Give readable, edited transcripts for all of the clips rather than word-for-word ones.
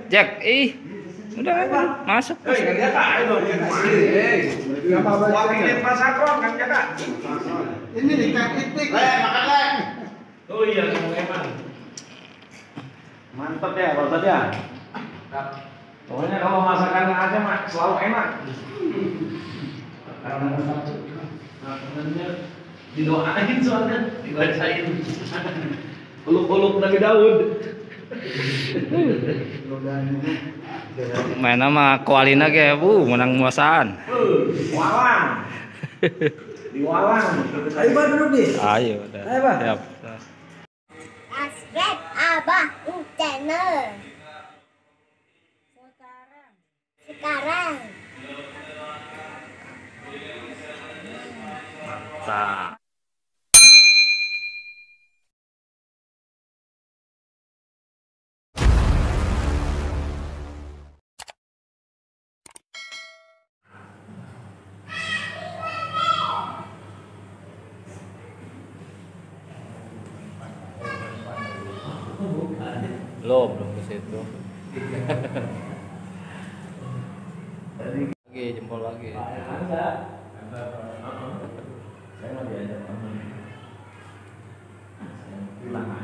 Jack, udah masuk. Ini dikit-dikit. Oh iya, emang. Mantap ya, Pak Ustadz ya. Pokoknya kalau masakan aja mah selalu enak. Makanannya didoain soalnya, dibacain. Peluk-peluk Nabi Daud. Main sama kualina ge, menang muasaan. Walang. Di Walang. Ayo Pak duduk nih. Ayo, udah. Ayo, Pak. Siap. Subscribe Abah channel. Sekarang. Mantap. Belum ke situ. Lagi jempol lagi. Saya mau diajak teman. Lama.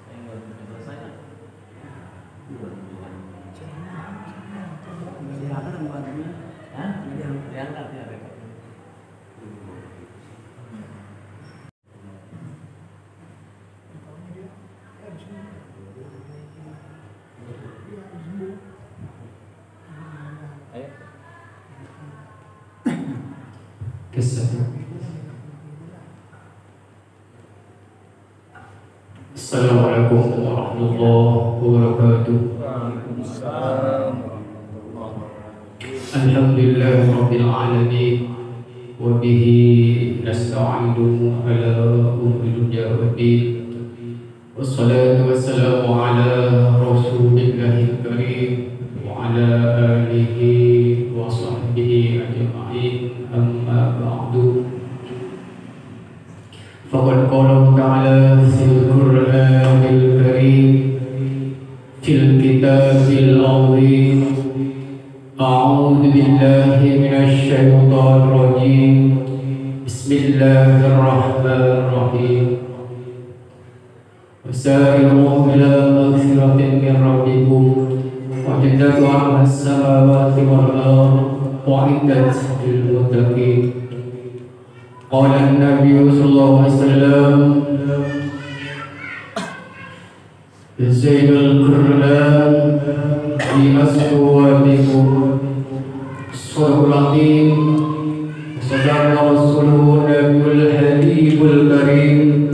Saya nggak selesai. Silakan membantunya. Hah? Diangkat ya, Pak. Assalamualaikum warahmatullahi wabarakatuh. Alhamdulillah rabbil alamin wa bihi nasta'inu ala umuri dunya waddin. Wassalatu wassalamu ala rasulillahil karim wa ala alihi wa sahbihi ajma'in, amma ba'du. Faqad qala ta'ala fil Qur'anil Karim fil kitabil azim. A'udzu billahi minasy syaithanir rajim. Bismillahirrahmanirrahim. Wasari'u ila maghfiratin min rabbikum wa jannatin 'arduha as-samawati wal ardu u'iddat lil muttaqin. Qala an-nabiy sallallahu alaihi wasallam Zainul Qur'an bi aswatikum Surahul Azim. Sadaqa Rasulun Nabiyul Habibul Karim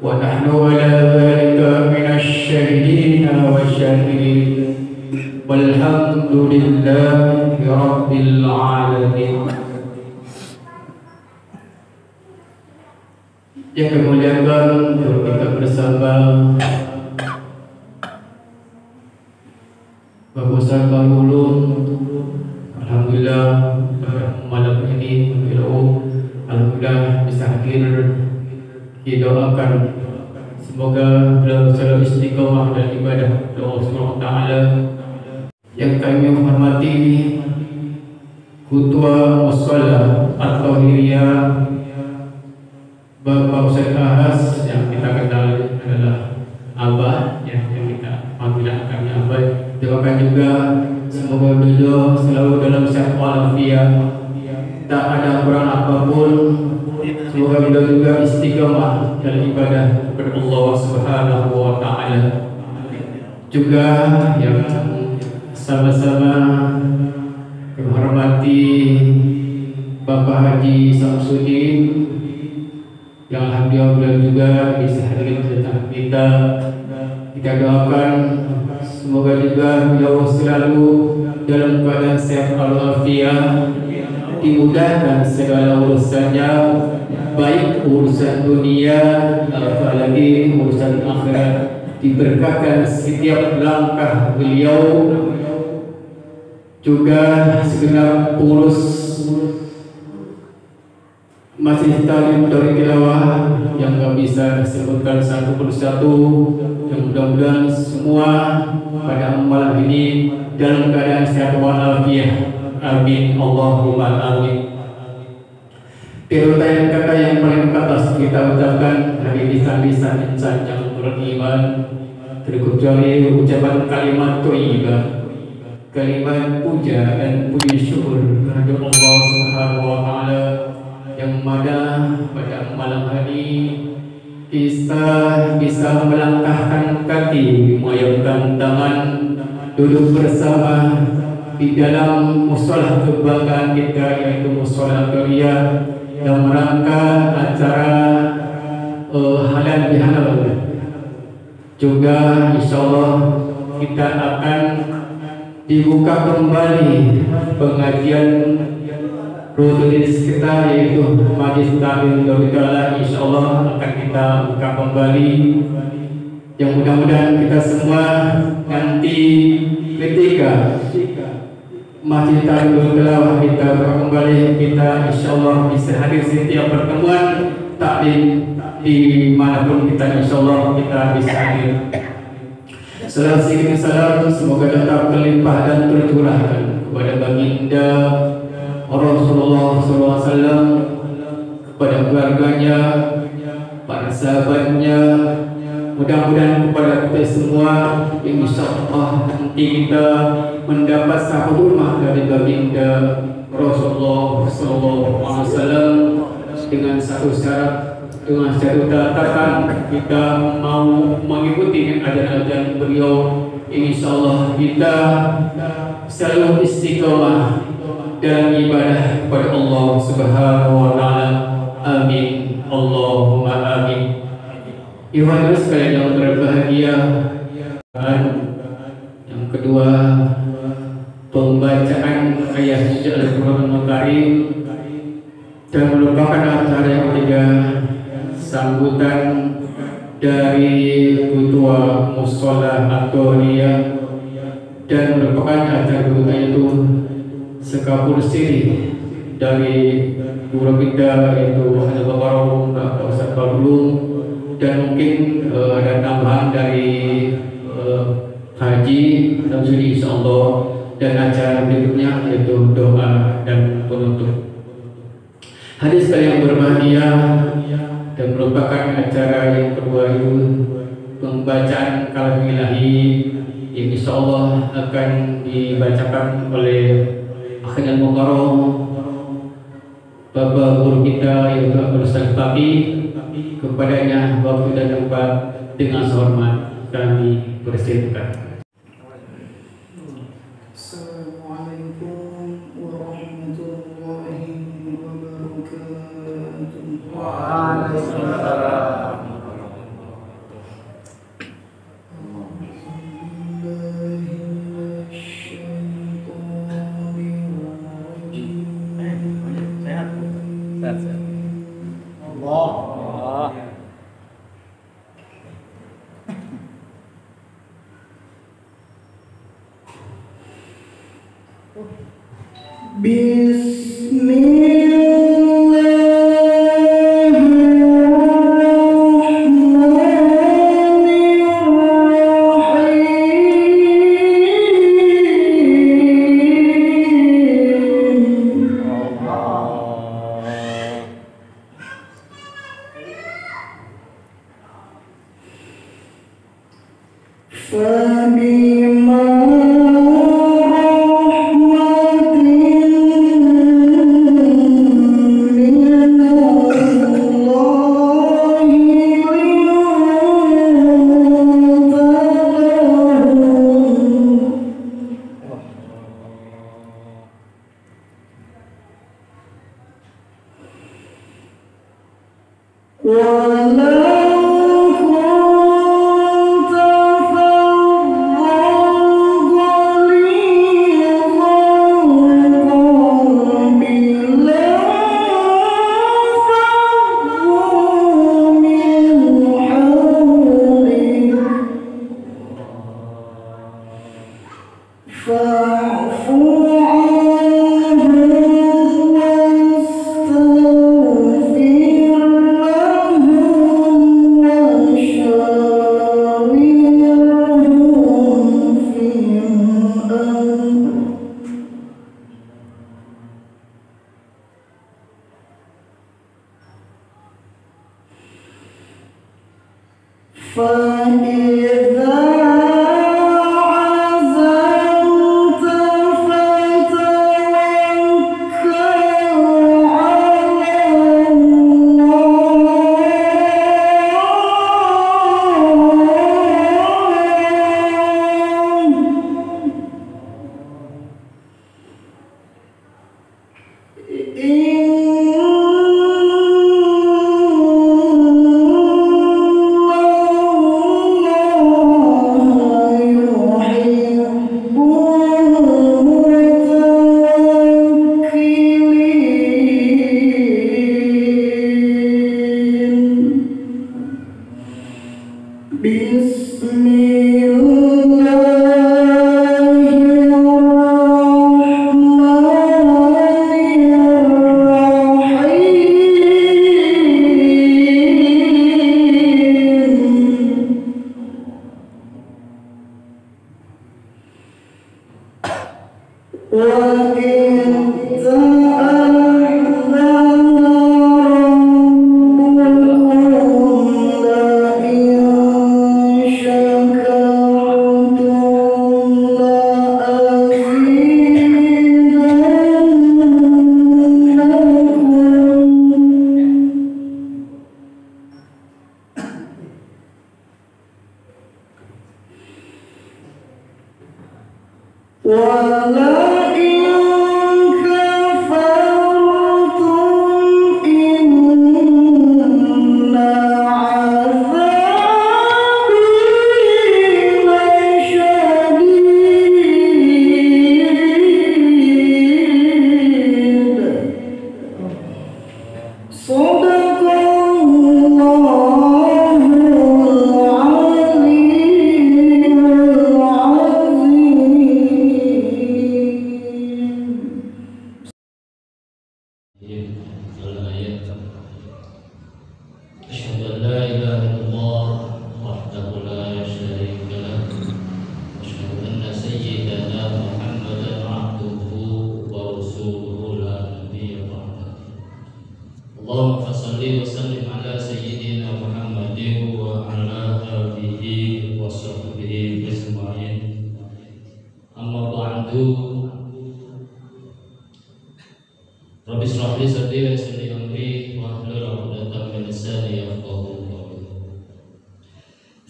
wa nahnu ala dhalika minasy syahidin wa syakirin walhamdulillahi rabbil alamin. Yang kami muliakan, kita bersama Bapak Ustaz Ulun. Alhamdulillah malam ini alhamdulillah bisa hadir. Kita doakan semoga beliau selalu istiqomah dan ibadah Allah Subhanahu wa taala. Yang kami hormati Ketua Mushola At-Tahiriyah Bapak Ustaz Ahas, yang kita kenal adalah Abah, yang kita panggil kami Abah. Doakan juga semoga beliau selalu dalam sehat walafiat, tak ada kurang apapun. Semoga beliau juga istiqomah dalam ibadah kepada Allah Subhanahu wa taala. Juga yang sama-sama kami hormati Bapak Haji Samsudin, yang alhamdulillah beliau juga bisa hadir bersama kita. Kita doakan semoga juga beliau selalu dalam keadaan sehat walafiat, dimudahkan segala urusannya, baik urusan dunia apalagi urusan akhirat, diberkahkan setiap langkah beliau, juga segenap urus masih talim dari tilawah yang nggak bisa disebutkan satu persatu, yang mudah-mudahan semua pada malam ini dalam keadaan sehat walafiat. Amin Allahumma amin. Tirutan kata yang paling atas kita ucapkan dari lisan-lisan insan yang beriman, terkecuali ucapan kalimat thayyibah, kalimat puja dan puji syukur kepada Allah Subhanahu wa taala yang mana pada malam hari kita bisa melangkahkan kaki, memayangkan tangan, duduk bersama di dalam mushola kebanggaan kita, yaitu mushola Qaryah, yang merangka acara halal bihalal. Juga insyaallah kita akan dibuka kembali pengajian rutinitas kita, yaitu majlis taklim Darul insyaallah akan kita buka kembali, yang mudah-mudahan kita semua nanti ketika Masjid Darul Tilawah kita kembali, kita insyaallah bisa hadir setiap pertemuan taklim di manapun kita, insyaallah kita bisa hadir. Salam semoga tetap terlimpah dan tercurahkan kepada baginda Rasulullah SAW, kepada keluarganya, para sahabatnya, mudah-mudahan kepada kita semua, insyaallah nanti kita mendapat sahut rumah dari baginda Rasulullah SAW dengan satu syarat, dengan satu catatan, kita mau mengikuti ajaran-ajaran beliau. Insyaallah kita selalu istiqomah dalam ibadah kepada Allah Subhanahu wa taala. Amin Allahumma amin. Ikhwan sekalian yang berbahagia, yang kedua pembacaan ayat suci Al-Qur'anul Karim, dan merupakan acara yang ketiga sambutan dari ketua mushola At-Tahiyah, dan merupakan acara kedua itu sekapur siri dari guru kita, yaitu Al-Baqarah Pak Ustaz Badulung, dan mungkin ada tambahan dari Haji Namsudi insyaallah, dan acara berikutnya yaitu doa dan penutup. Hadis yang berbahagia, dan merupakan acara yang kedua itu pembacaan kalam ilahi yang insyaallah akan dibacakan oleh Akhil Mukarram, Bapak guru kita yaitu Abdul Ustaz-Faqih. Kepadanya waktu dan tempat dengan hormat kami persilakan. Assalamualaikum warahmatullahi wabarakatuh. Waalaikumsalam. Sehat. Allah. Walau kunta fadhlan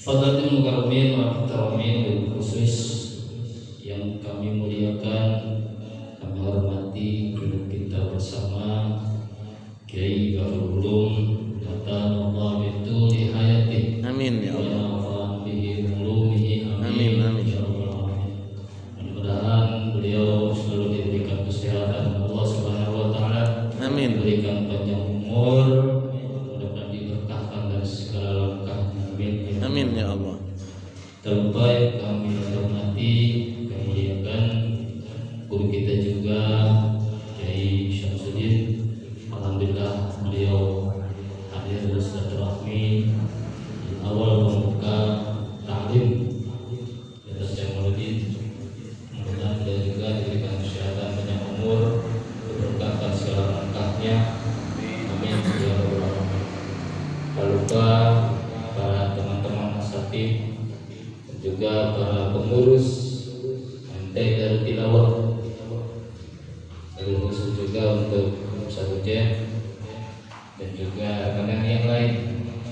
Fadlatul mukarramin wa muhtaramin bil khusus yang kami muliakan, kami hormati guru kita bersama Kiai Gafur Ulum, Allah bitu di hayati. Amin ya Allah. Bihi ulumihi. Amin amin ya Allah. Mudah-mudahan beliau selalu diberikan kesehatan Allah Subhanahu wa taala. Amin. Diberikan panjang umur, mudah-mudahan diberkahkan dari segala langkah. Amin ya Allah. Terbaik kami hormati, kami muliakan guru kita juga Kiai Syamsuddin. Alhamdulillah beliau hadir bersilaturahmi di awal membuka ta'lim di atas Jamaluddin. Mudah-mudahan beliau juga diberikan kesehatan, panjang umur, diberkahkan segala langkahnya. Amin ya rabbal alamin. Tak lupa para teman-teman asatid dan juga para pengurus MT Darut Tilawah, terus khusus juga untuk Sabuja dan juga rekan yang lain,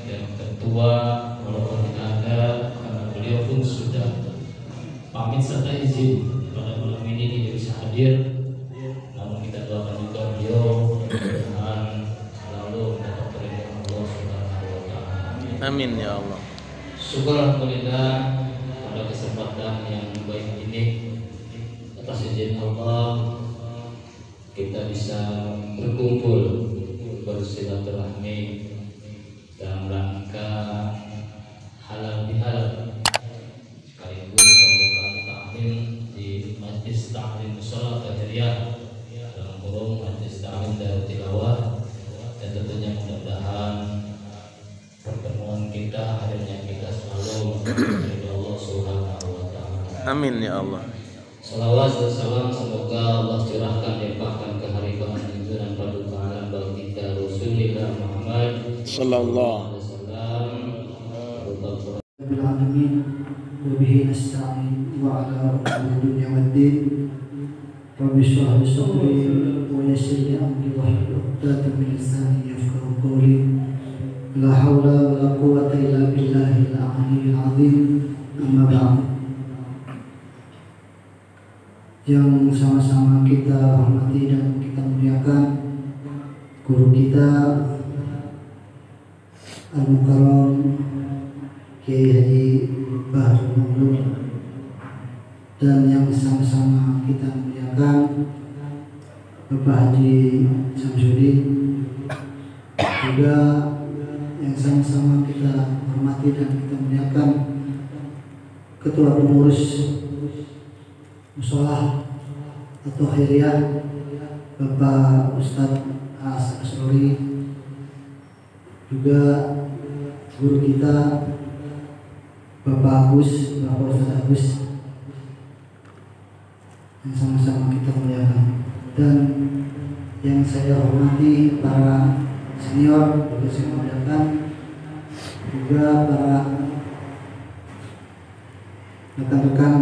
dan ketua walaupun tidak ada karena beliau pun sudah pamit serta izin pada malam ini tidak bisa hadir, namun kita doakan juga beliau mudah-mudahan selalu mendapat ridho Allah Subhanahu wa taala. Amin ya Allah. Syukur alhamdulillah pada kesempatan yang baik ini, atas izin Allah kita bisa berkumpul bersilaturahmi dalam rangka halal bihalal, sekaligus pembukaan ta'lim di Majlis Ta'lim Shalah Fajriyah dalam kurung Majlis Ta'lim Darut Tilawah, dan tentunya mudah-mudahan pertemuan kita, hadirnya kita selalu dari Allah Subhanahu wa taala. Amin ya Allah. Salawat dan salam semoga Allah curahkan limpahkan keharibaan junjungan paduka alam baginda Rasulullah Muhammad sallallahu alaihi wasallam. rabbil alamin wa bihi nasta'in wa ala umuri dunya waddin. Rabbi shrah li sadri wa yassir li amri wahlul 'uqdatam min lisani yafqahu qawli. La haula wa la quwwata illa billahil aliyyil azim. Amma ba'd. Yang sama-sama kita hormati dan kita muliakan guru kita Al-Mukarram Kiai Haji Bahrul Maulud, dan yang sama-sama kita muliakan Bapak Haji Samsudin, juga yang sama-sama kita hormati dan kita muliakan Ketua Pengurus Musola atau Khairiyah Bapak Ustadz Asrori, juga guru kita Bapak Agus, Bapak Ustadz Agus, yang sama-sama kita muliakan, dan yang saya hormati para senior juga saya muliakan, juga para rekan-rekan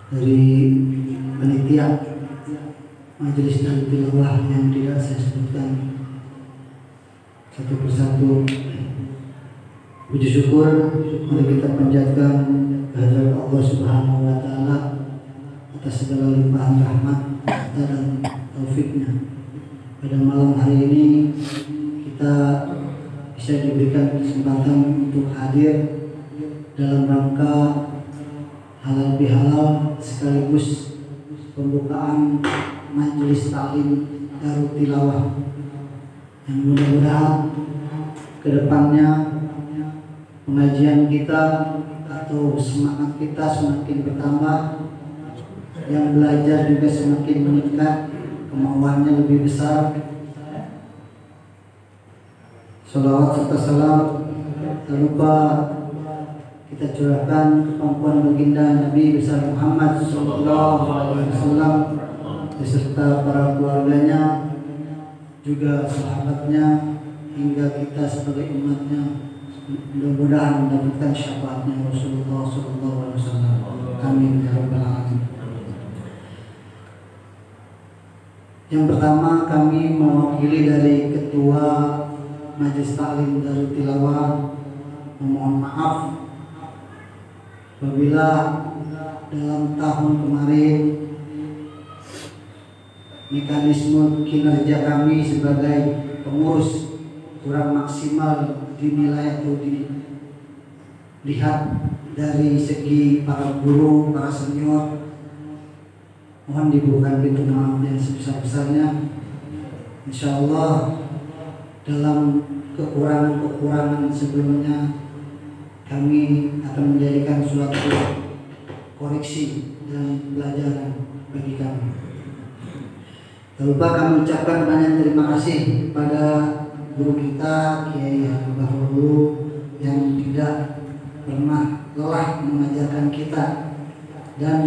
dari panitia majelis dan tilawah yang tidak saya sebutkan satu persatu. Puji syukur mari kita panjatkan kehadirat Allah Subhanahu wa taala atas segala limpahan rahmat dan taufiknya. Pada malam hari ini kita bisa diberikan kesempatan untuk hadir dalam rangka halal bihalal sekaligus pembukaan majelis taklim Darut Tilawah, yang mudah-mudahan kedepannya pengajian kita atau semangat kita semakin bertambah, yang belajar juga semakin meningkat, kemauannya lebih besar. Salawat serta salam tak lupa kita curahkan kemampuan baginda Nabi besar Muhammad SAW beserta para keluarganya, juga sahabatnya, hingga kita sebagai umatnya mudah-mudahan mendapatkan syafaatnya Rasulullah SAW. Amin ya rabbal alamin. Yang pertama, kami mewakili dari Ketua Majelis Taklim Darut Tilawah memohon maaf apabila dalam tahun kemarin mekanisme kinerja kami sebagai pengurus kurang maksimal dinilai atau dilihat dari segi para guru, para senior. Mohon dibukakan pintu maaf yang sebesar-besarnya. Insya Allah dalam kekurangan-kekurangan sebelumnya kami akan menjadikan suatu koreksi dan pelajaran bagi kami. Tak lupa kami ucapkan banyak terima kasih kepada guru kita Kiai Haji Bahrul Maulud yang tidak pernah lelah mengajarkan kita, dan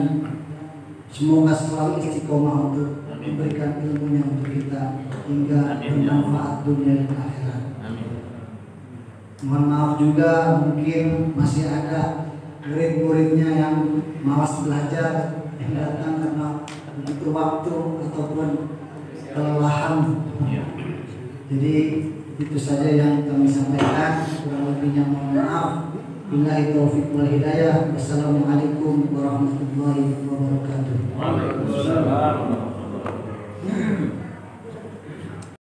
semoga selalu istiqomah untuk memberikan ilmunya untuk kita hingga bermanfaat dunia dan akhirat. Mohon maaf juga mungkin masih ada murid-muridnya yang malas belajar, yang datang karena begitu waktu ataupun kelelahan. Jadi itu saja yang kami sampaikan, kurang lebihnya mohon maaf. Billahi taufiq wal hidayah. Wassalamualaikum warahmatullahi wabarakatuh.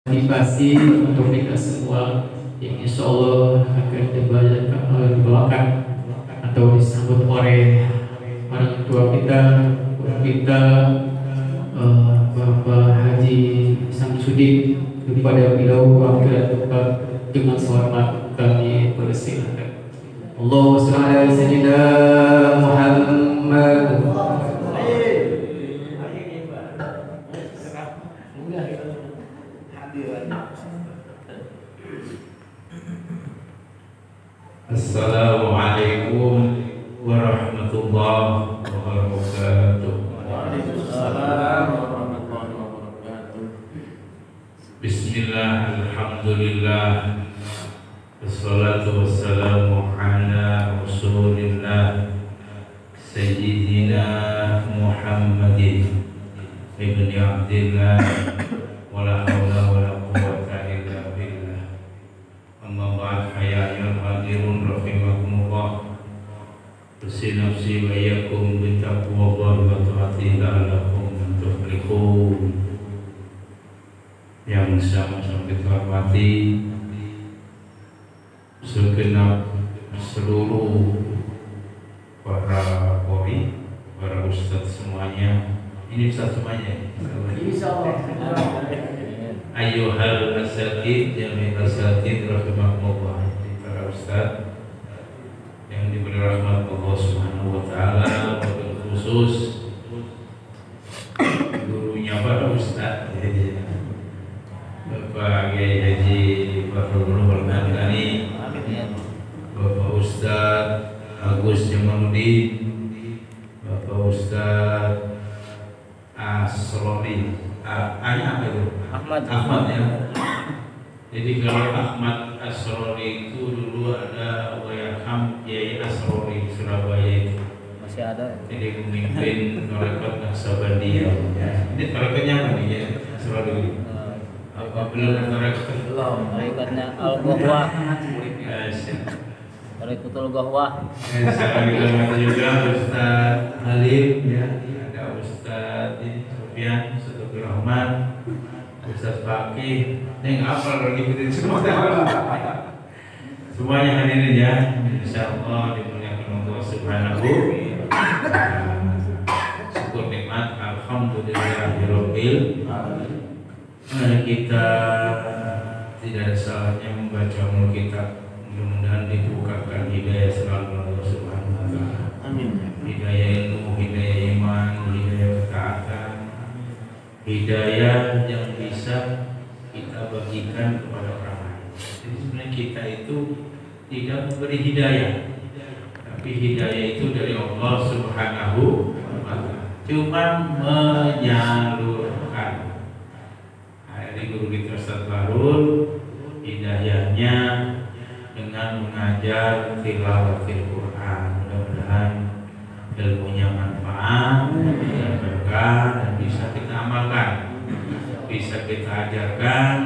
Motivasi untuk kita semua yang insya Allah akan dibawakan atau disambut oleh orang tua kita, Bapak Haji Samsudin. Kepada beliau wakil tempat dengan hormat kami persilakan. Allahumma shalli ala sayyidina Muhammad. Assalamualaikum warahmatullahi wabarakatuh. Waalaikumsalam warahmatullahi wabarakatuh. Bismillah, alhamdulillah, wassalatu wassalamu ibni Abdillah wala haula wala quwwata illa billah. Amma ba'd, hayyul hadirun rahimakumullah. Usi nafsi wa iyyakum bi taqwallahi wa ta'atihi la'allakum tuflihun. Yang sama-sama kita hormati segenap seluruh para qori, para ustadz semuanya. Ini ustadz semuanya. Ayyuhal asatid, jami'al asatid rahimakumullah. Para ustadz yang diberi rahmat Allah Subhanahu wa taala, wabil khusus gurunya para ustadz Bapak Kiai Haji Bahrul Al-Madani, Bapak Ustadz Agus Jamaluddin, Bapak Ustadz Asrori, apa itu? Ahmad ya. Jadi kalau Ahmad Asrori itu dulu ada Wayaham Kiai Asrori Surabaya itu. Masih ada. Jadi pemimpin Tarekat Naksabandiyah. Ini tarekatnya apa nih ya? Asrori. Apa belum tarekat? Belum. Tarikatnya Al-Ghawwah. Tarikatul Ghawwah. Saya juga Ustadz Halim ya. Ada Ustadz Sofyan, Ustadz Rahman, Ustadz Fakih. Yang apa kalau diikutin semua? Semuanya hadirin ya. Insyaallah dimuliakan Allah Subhanahu wa taala. Syukur nikmat, alhamdulillahirabbil alamin. Kita tidak ada salahnya membaca Al Kitab. Mudah-mudahan dibukakan hidayah selalu Allah Subhanahu wa taala. Amin. Hidayah ilmu, hidayah iman, hidayah ketaatan, hidayah yang bisa kita bagikan kepada orang lain. Jadi sebenarnya kita itu tidak memberi hidayah, tapi hidayah itu dari Allah Subhanahu wa taala. Cuma menyalurkan. Dari guru kita Ustaz Bahrul, hidayahnya dengan mengajar tilawatil Quran. Mudah-mudahan ilmunya manfaat dan berkah dan bisa kita amalkan, bisa kita ajarkan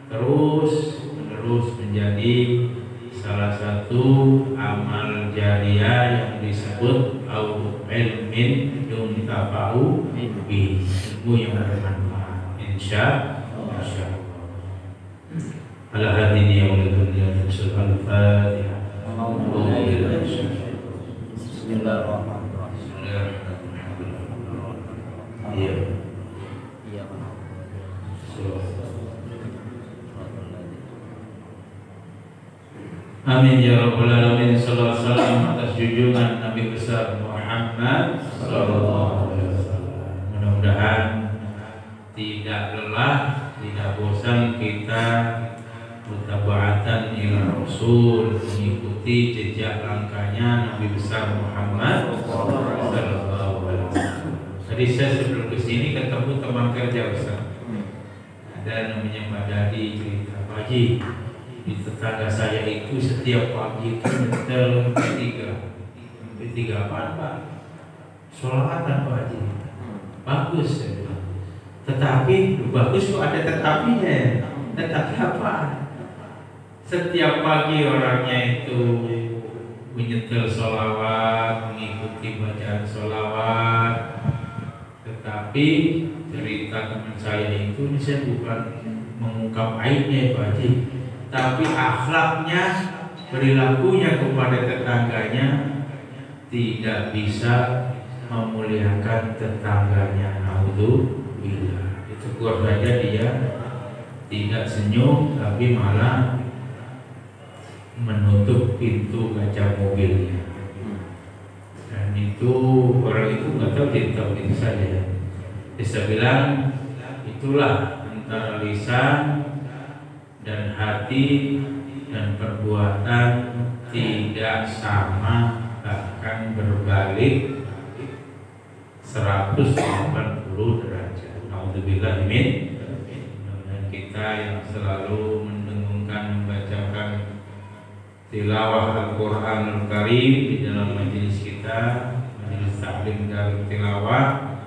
terus menerus menjadi salah satu amal jariah yang disebut au ilmin yuntafa'u bihi, ilmu yang bermanfaat insyaallah. Ala hadini ya dunya al-Fatihah. Bismillahirrahmanirrahim. Iya. Amin ya rabbal alamin. Sallallahu alaihi wasallam atas junjungan Nabi besar Muhammad sallallahu alaihi wasallam. Mudah-mudahan tidak lelah, tidak bosan kita mutaba'atan ila Rasul, mengikuti jejak langkahnya Nabi besar Muhammad sallallahu alaihi wasallam. Tadi saya sebelum kesini ketemu teman kerja Ustaz. Ada namanya Pak Dadi, cerita Pak Haji, di tetangga saya itu setiap pagi itu nyetel MP3 apaan Pak? Sholawatan Pak Haji. Bagus ya. Tetapi bagus kok ada tetapinya. Tetapi apa? Setiap pagi orangnya itu menyetel sholawat, mengikuti bacaan sholawat. Tetapi cerita teman saya itu, ini saya bukan mengungkap aibnya Pak Haji, tapi akhlaknya, perilakunya kepada tetangganya tidak bisa memuliakan tetangganya. Naudzubillah. Itu keluar saja dia tidak senyum, tapi malah menutup pintu kaca mobilnya. Dan itu orang itu nggak tahu, dia tahu itu saja. Bisa bilang itulah antara lisan dan hati dan perbuatan tidak sama, bahkan berbalik 180 derajat. Naudzubillah min. Dan kita yang selalu mendengungkan, membacakan tilawah Al-Quranul Karim di dalam majelis kita, majelis taklim dan tilawah,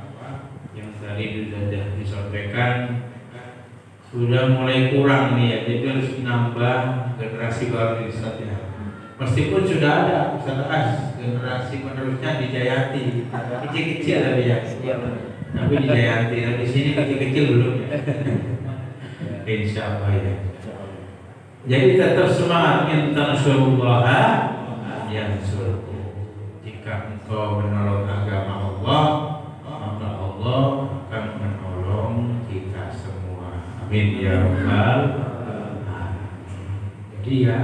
yang saya tadi sudah disampaikan sudah mulai kurang nih ya, jadi harus nambah generasi baru di Ustadznya. Meskipun sudah ada Ustadz generasi penerusnya di Jayati, kecil-kecil tapi ya, tapi di Jayati, tapi di sini kecil-kecil belum ya. Insya Allah ya. Jadi tetap semangat, intan surullah yang suruh. Jika engkau menolong agama Allah, maka Allah akan menolong kita semua. Amin ya rabbal alamin. Jadi ya,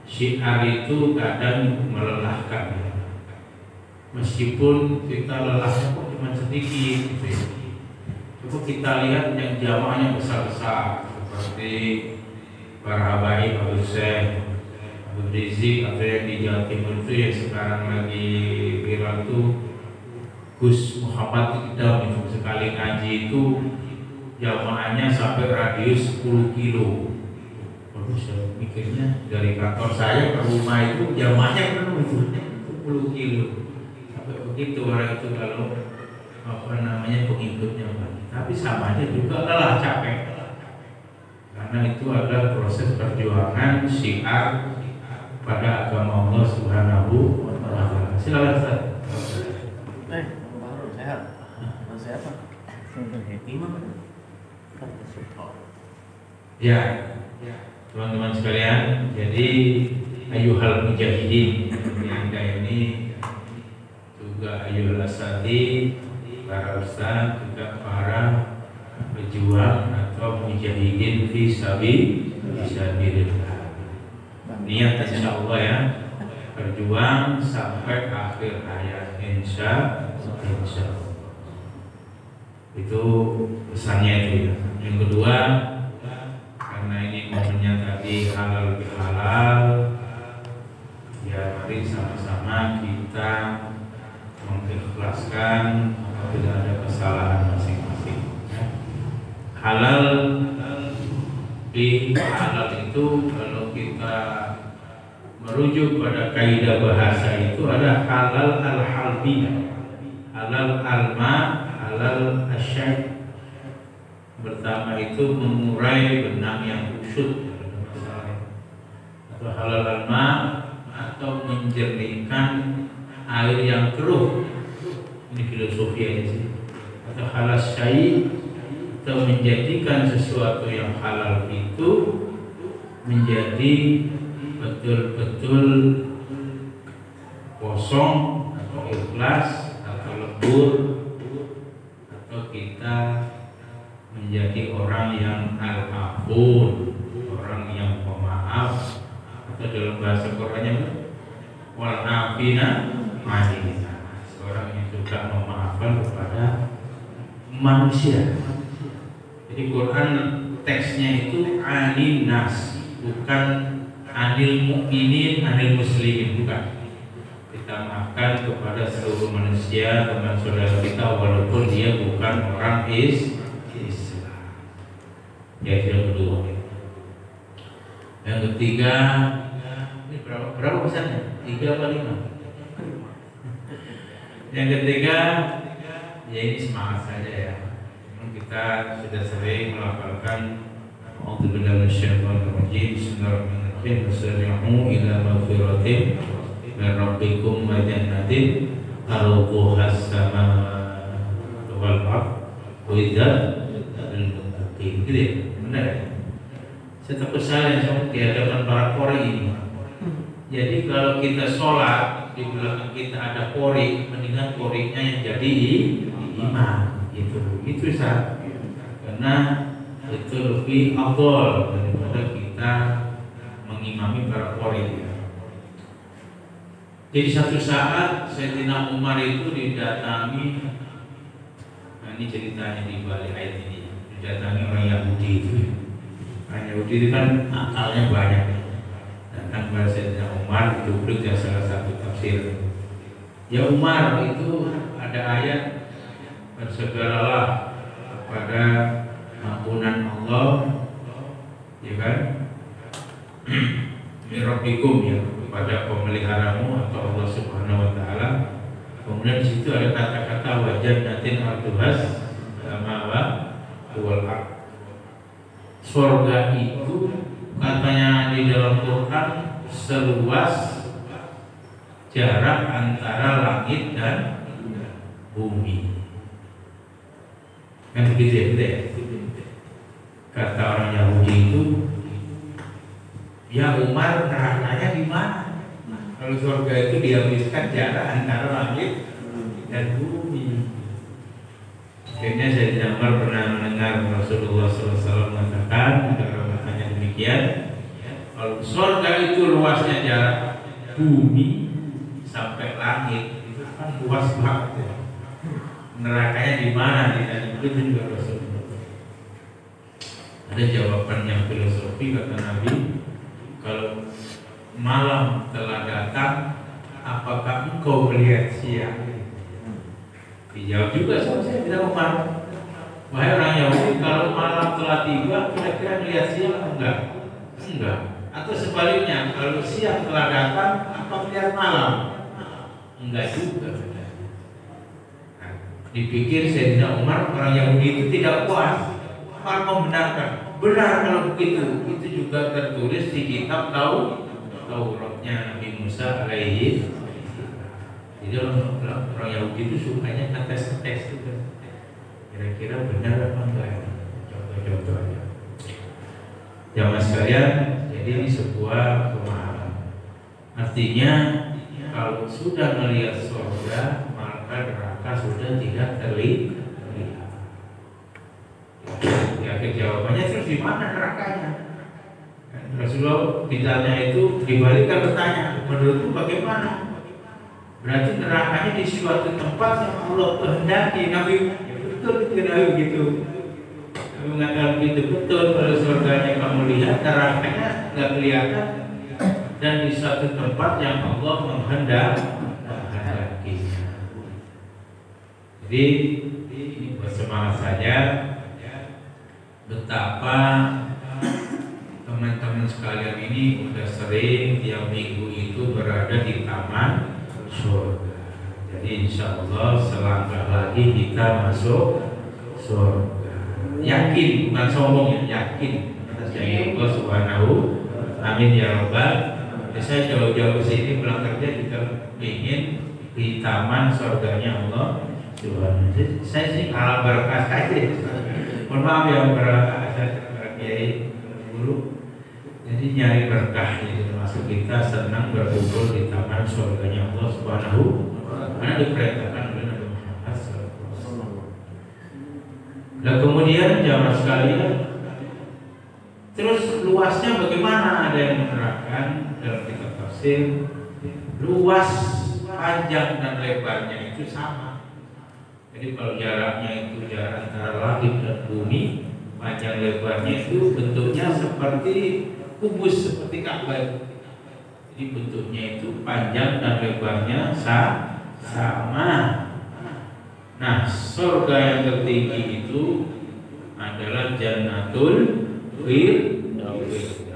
syiar itu kadang melelahkan ya. Meskipun kita lelahnya kok cuma sedikit gitu ya. Coba kita lihat yang jamaahnya besar-besar seperti para habaib Abu Syekh, Abu Rizik, atau yang di Jawa Timur itu yang sekarang lagi viral itu Gus Muhammad Idam, itu sekali ngaji itu jamaahnya sampai radius 10 kilo. Bagus ya, mikirnya dari kantor saya ke rumah itu jamaahnya penuh itu 10 kilo. Sampai begitu orang itu kalau pengikutnya banyak. Tapi sama aja juga lelah, capek. Karena itu adalah proses perjuangan syiar pada agama Allah Subhanahu wa taala. Silakan Ustaz. Baru sehat. Sehat apa? Imam. Ya, teman-teman sekalian, jadi ayuhal mujahidin yang ini juga ayuhal asati, para ustaz, juga para pejuang atau mujahidin fi sabilillah. Niat insyaallah ya, berjuang sampai akhir hayat insyaallah. Itu pesannya itu ya. Yang kedua, karena ini momennya tadi halal bihalal, ya mari sama-sama kita mengikhlaskan apabila ada kesalahan masing-masing. Halal itu kalau kita merujuk pada kaidah bahasa itu ada halal al-halbi, halal al-ma, halal asyai. Pertama itu mengurai benang yang kusut atau halal al-ma, atau menjernihkan air yang keruh. Ini filosofi aja sih. Atau halal syai, atau menjadikan sesuatu yang halal itu menjadi betul-betul kosong atau ikhlas atau lebur, atau kita menjadi orang yang al-afun, orang yang pemaaf, atau dalam bahasa Qur'annya wal afina anil, seorang yang suka memaafkan kepada manusia. Jadi Quran teksnya itu anil nas, bukan anil mukminin, anil muslimin, bukan. Kita maafkan kepada seluruh manusia, teman saudara kita, walaupun dia bukan orang Islam. Jadi yang kedua. Yang ketiga, ini berapa pesannya? 3 atau 5? Yang ketiga, ya ini semangat saja ya. Kita sudah sering melafalkan A'udzubillahi minasyaitonir rajim, bismillahirrahmanirrahim, wasari'u ila maghfiratin min rabbikum wa jannatin arduhas samawati wal ardh uiddat lil muttaqin. Gitu ya? Benar ya? Saya takut salah di hadapan para qori ini. Jadi kalau kita sholat di belakang kita ada qori, mendingan qorinya yang jadi imam. Itu sah, karena itu lebih afdal daripada kita mengimami para qori. Jadi satu saat Sayyidina Umar itu didatangi, nah ini ceritanya di balik ayat ini, didatangi orang Yahudi itu. Orang Yahudi itu kan akalnya banyak. Datang kepada Sayyidina Umar, duduk di salah satu tafsir. Ya Umar, itu ada ayat, bersegeralah kepada ampunan Allah, ya kan? Mirabbikum, ya, kepada pemeliharamu atau Allah Subhanahu wa taala. Kemudian di situ ada kata-kata wajan natin arduhas wal ardh. Surga itu katanya di dalam Quran seluas jarak antara langit dan bumi. Kan begitu ya? Kata orang Yahudi itu, ya Umar, nerakanya di mana? Kalau surga itu dihabiskan jarak antara langit dan bumi. Akhirnya Sayyidina Umar pernah mendengar Rasulullah SAW mengatakan, kalau bertanya demikian, kalau surga itu luasnya jarak bumi sampai langit, itu kan luas banget ya. Nerakanya di mana? Itu juga Rasulullah. Ada jawaban yang filosofi, kata Nabi, kalau malam telah datang, apakah engkau melihat siang? Dijawab juga sama saya tidak Umar. Wahai orang Yahudi, kalau malam telah tiba, kira-kira melihat siang? Enggak. Atau sebaliknya, kalau siang telah datang, apa melihat malam? Enggak juga. Nah, dipikir Sayyidina Umar, orang Yahudi itu tidak puas. Umar membenarkan. Benar kalau begitu, itu juga tertulis di kitab Tauratnya Nabi Musa alaihi. Jadi orang Yahudi itu sukanya ngetes-tes itu. Kira-kira benar apa enggak? Contoh-contoh aja. Jamaah sekalian, jadi ini sebuah pemahaman. Artinya kalau sudah melihat surga, maka neraka sudah tidak terlihat. Ya, jawabannya terus di mana nerakanya? Rasulullah ditanya itu dibalikkan bertanya, menurutmu bagaimana? Berarti nerakanya di suatu tempat yang Allah kehendaki. Nabi ya betul itu Nabi begitu. Nabi mengatakan begitu betul. Kalau surganya kamu lihat, nerakanya nggak kelihatan dan di suatu tempat yang Allah menghendaki. Jadi ini bersemangat saja. Betapa teman-teman sekalian ini sudah sering tiap minggu itu berada di taman surga. Jadi insya Allah selangkah lagi kita masuk surga. Yakin, bukan sombong ya, yakin atas janji Allah Subhanahu. Amin ya Rabbal. Saya jauh-jauh sini pulang kerja juga ingin di taman surganya Allah Subhanahu. Saya sih kalah berkah saja. Mohon maaf ya para kiai guru. Jadi nyari berkah itu termasuk kita senang berkumpul di taman surganya Allah Subhanahu. Karena diperintahkan oleh Nabi Muhammad SAW. Nah kemudian jamaah sekalian, terus luasnya bagaimana? Ada yang menerangkan dalam kitab tafsir, luas, panjang dan lebarnya itu sama. Jadi kalau jaraknya itu jarak antara langit dan bumi, panjang lebarnya itu bentuknya seperti kubus, seperti Ka'bah. Jadi bentuknya itu panjang dan lebarnya sama. Nah, surga yang tertinggi itu adalah Jannatul Firdaus.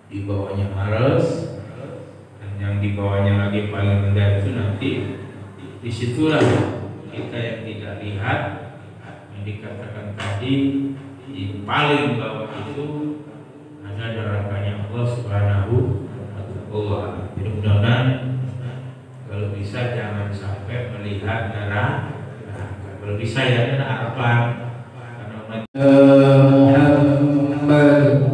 Di bawahnya Arsy, dan yang di bawahnya lagi paling rendah itu nanti. Disitulah kita yang tidak lihat, yang dikatakan tadi di paling bawah itu ada nerakanya Allah Subhanahu wa Ta'ala. Mudah-mudahan kalau bisa jangan sampai melihat neraka. Kalau bisa ya harapan karena Muhammad.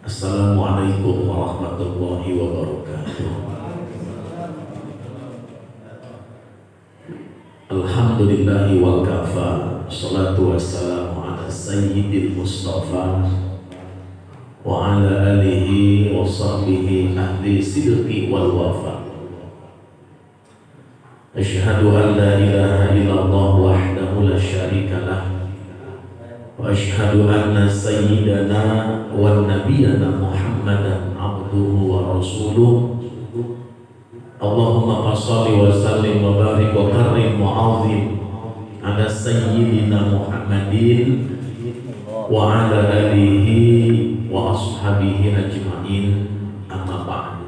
Assalamualaikum warahmatullahi wabarakatuh. Alhamdulillahi wa kafa. Salatu wassalamu ala sayyidil mustafa wa ala alihi wa sahbihi ahli sidqi wal wafa. Asyhadu an la ilaha illallah wahdahu la syarika lah, wa asyhadu anna sayyidana wa nabiyana Muhammadan abduhu wa rasuluh. Allahumma salli wa sallim wa barik wa karim wa azim ala sayyidina Muhammadin wa ala alihi wa ashabihi ajma'in, amma ba'du.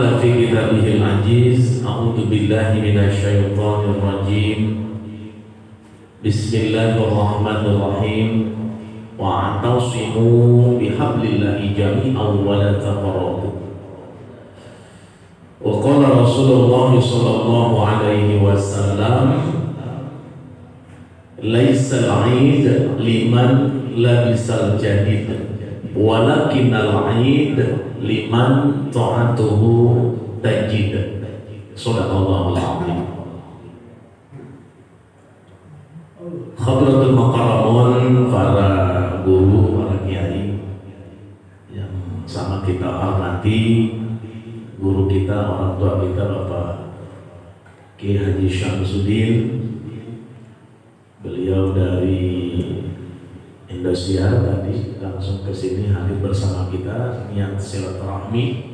ta'ala fi kitabihil aziz, a'udzu billahi minasyaitonir rajim. Bismillahirrahmanirrahim. Wa'tasimu bihablillahi jami'an wa la tafarraqu. Wa qala Rasulullah sallallahu alaihi wasallam, laisa al-'id liman labisal jadid, walakinal 'id liman ta'atuhu tajid. Shadaqallahul 'azim. Hadratul mukarramun, para guru, para kiai yang sama kita hormati, guru kita, orang tua kita, Bapak Kiai Haji Syamsuddin. Beliau dari Indosiar tadi langsung ke sini hadir bersama kita, niat silaturahmi.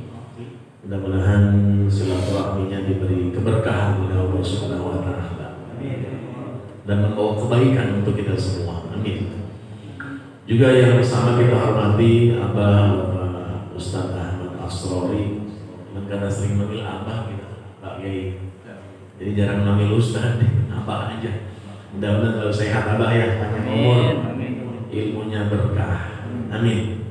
Mudah-mudahan silaturahminya diberi keberkahan oleh Allah Subhanahu wa taala dan membawa kebaikan untuk kita semua. Amin. Juga yang sama kita hormati Abah Bapak Ustaz Ahmad Asrori, karena sering manggil Abah kita, Pak Kiai. Jadi jarang manggil Ustaz, Abah aja. Mudah-mudahan kalau sehat Abah ya, panjang umur, ilmunya berkah. Amin.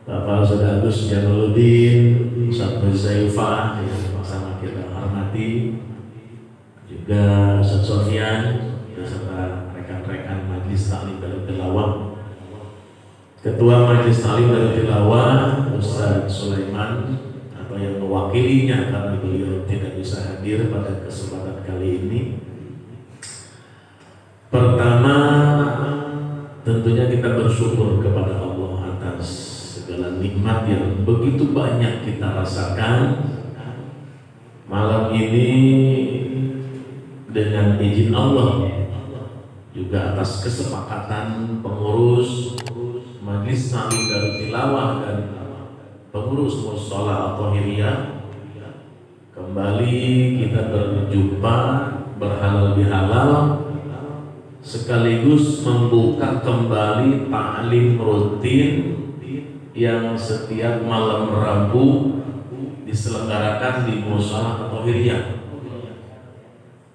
Bapak Ustaz Agus Jamaluddin, Ustaz Zaifah yang sama kita hormati, juga Ustaz Sofyan beserta rekan-rekan Majelis Taklim Darut Tilawah, Ketua Majelis Taklim Darut Tilawah Ustaz Sulaiman, atau yang mewakilinya karena beliau tidak bisa hadir pada kesempatan kali ini. Pertama, tentunya kita bersyukur kepada Allah atas segala nikmat yang begitu banyak kita rasakan. Malam ini dengan izin Allah, juga atas kesepakatan pengurus Majelis Taklim Darut Tilawah dan pengurus Mushola At-Thahiriyah, kembali kita berjumpa berhalal bihalal, sekaligus membuka kembali ta'lim rutin yang setiap malam Rabu diselenggarakan di Mushola At-Thahiriyah,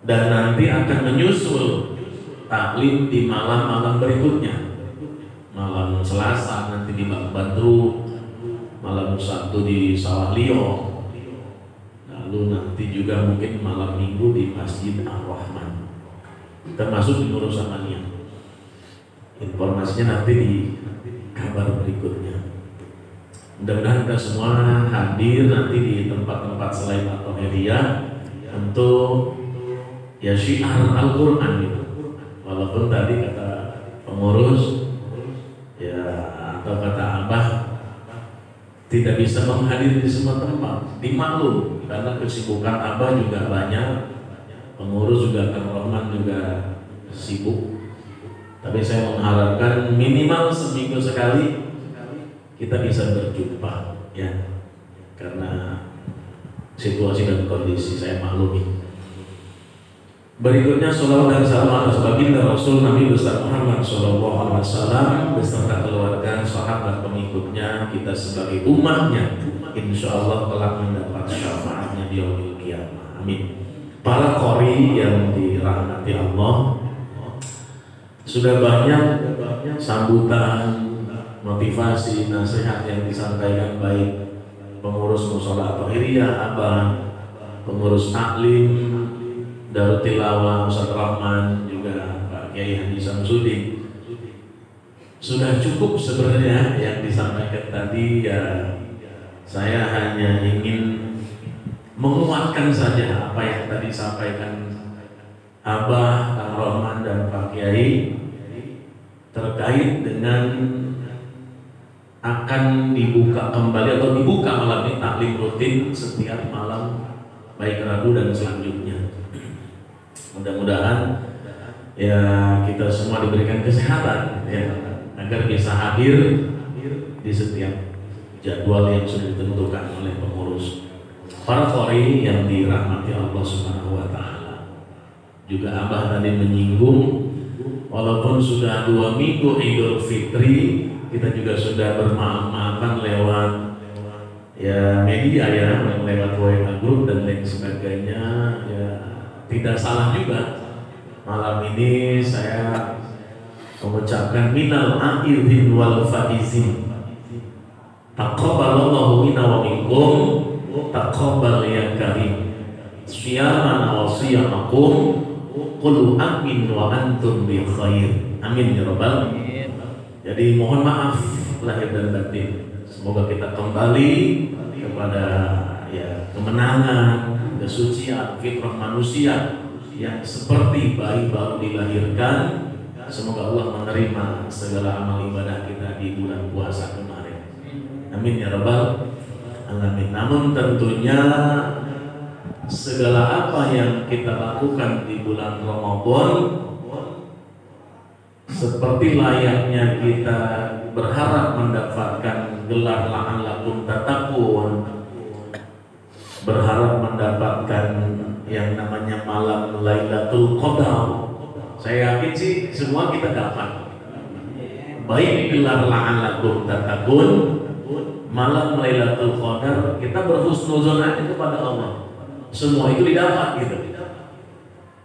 dan nanti akan menyusul taklim di malam-malam berikutnya. Malam Selasa nanti di Batu, malam Sabtu di Sawah Lio, lalu nanti juga mungkin malam Minggu di Masjid Ar-Rahman, termasuk di Nur Samaniyah. Informasinya nanti di kabar berikutnya. Mudah-mudahan kita semua hadir nanti di tempat-tempat selain At-Thahiriyah untuk ya syiar Al-Quran gitu. Walaupun tadi kata pengurus ya atau kata Abah tidak bisa menghadiri di semua tempat, dimaklum karena kesibukan Abah juga banyak, pengurus juga Kang Rohman juga sibuk. Tapi saya mengharapkan minimal seminggu sekali kita bisa berjumpa ya, karena situasi dan kondisi saya maklumi. Berikutnya sholawat dan salam atas baginda Rasul Nabi besar Muhammad Sallallahu Alaihi Wasallam beserta keluarga, sahabat, pengikutnya, kita sebagai umatnya, insya Allah telah mendapat syafaatnya di yaumil qiyamah. Amin. Para qori yang dirahmati Allah, sudah banyak sambutan, motivasi, nasihat yang disampaikan baik pengurus Mushola At-Thahiriyah, Abah, pengurus taklim Darut Tilawah Ustaz Rahman, juga Pak Kiai Haji Syamsuddin. Sudah cukup sebenarnya yang disampaikan tadi ya. Saya hanya ingin menguatkan saja apa yang tadi disampaikan Abah, Kang Rahman dan Pak Kiai terkait dengan akan dibuka kembali atau dibuka malam ini taklim rutin setiap malam baik Rabu dan selanjutnya. Mudah-mudahan ya kita semua diberikan kesehatan ya, agar bisa hadir di setiap jadwal yang sudah ditentukan oleh pengurus. Para qori yang dirahmati Allah Subhanahu wa taala. Juga Abah tadi menyinggung, walaupun sudah 2 minggu Idul Fitri, kita juga sudah bermaaf-maafan lewat ya media ya lewat WA group dan lain sebagainya, ya tidak salah juga. Malam ini saya mengucapkan minal aidin wal faizin. Taqabbalallahu minna wa minkum, taqabbal ya karim. Siyamana wa siyamakum, qul amin wa antum bi khair. Amin ya rabbal alamin. Jadi mohon maaf lahir dan batin. Semoga kita kembali kepada ya kemenangan, kesucian fitrah manusia yang seperti bayi baru dilahirkan. Semoga Allah menerima segala amal ibadah kita di bulan puasa kemarin. Amin ya rabbal alamin. Namun tentunya segala apa yang kita lakukan di bulan Ramadan seperti layaknya kita berharap mendapatkan gelar la'allakum tattaqun, berharap mendapatkan yang namanya malam Lailatul Qadar. Saya yakin sih semua kita dapat. Baik gelar la'allakum tattaqun, malam Lailatul Qadar, kita berhusnuzon aja kepada Allah. Semua itu didapat gitu.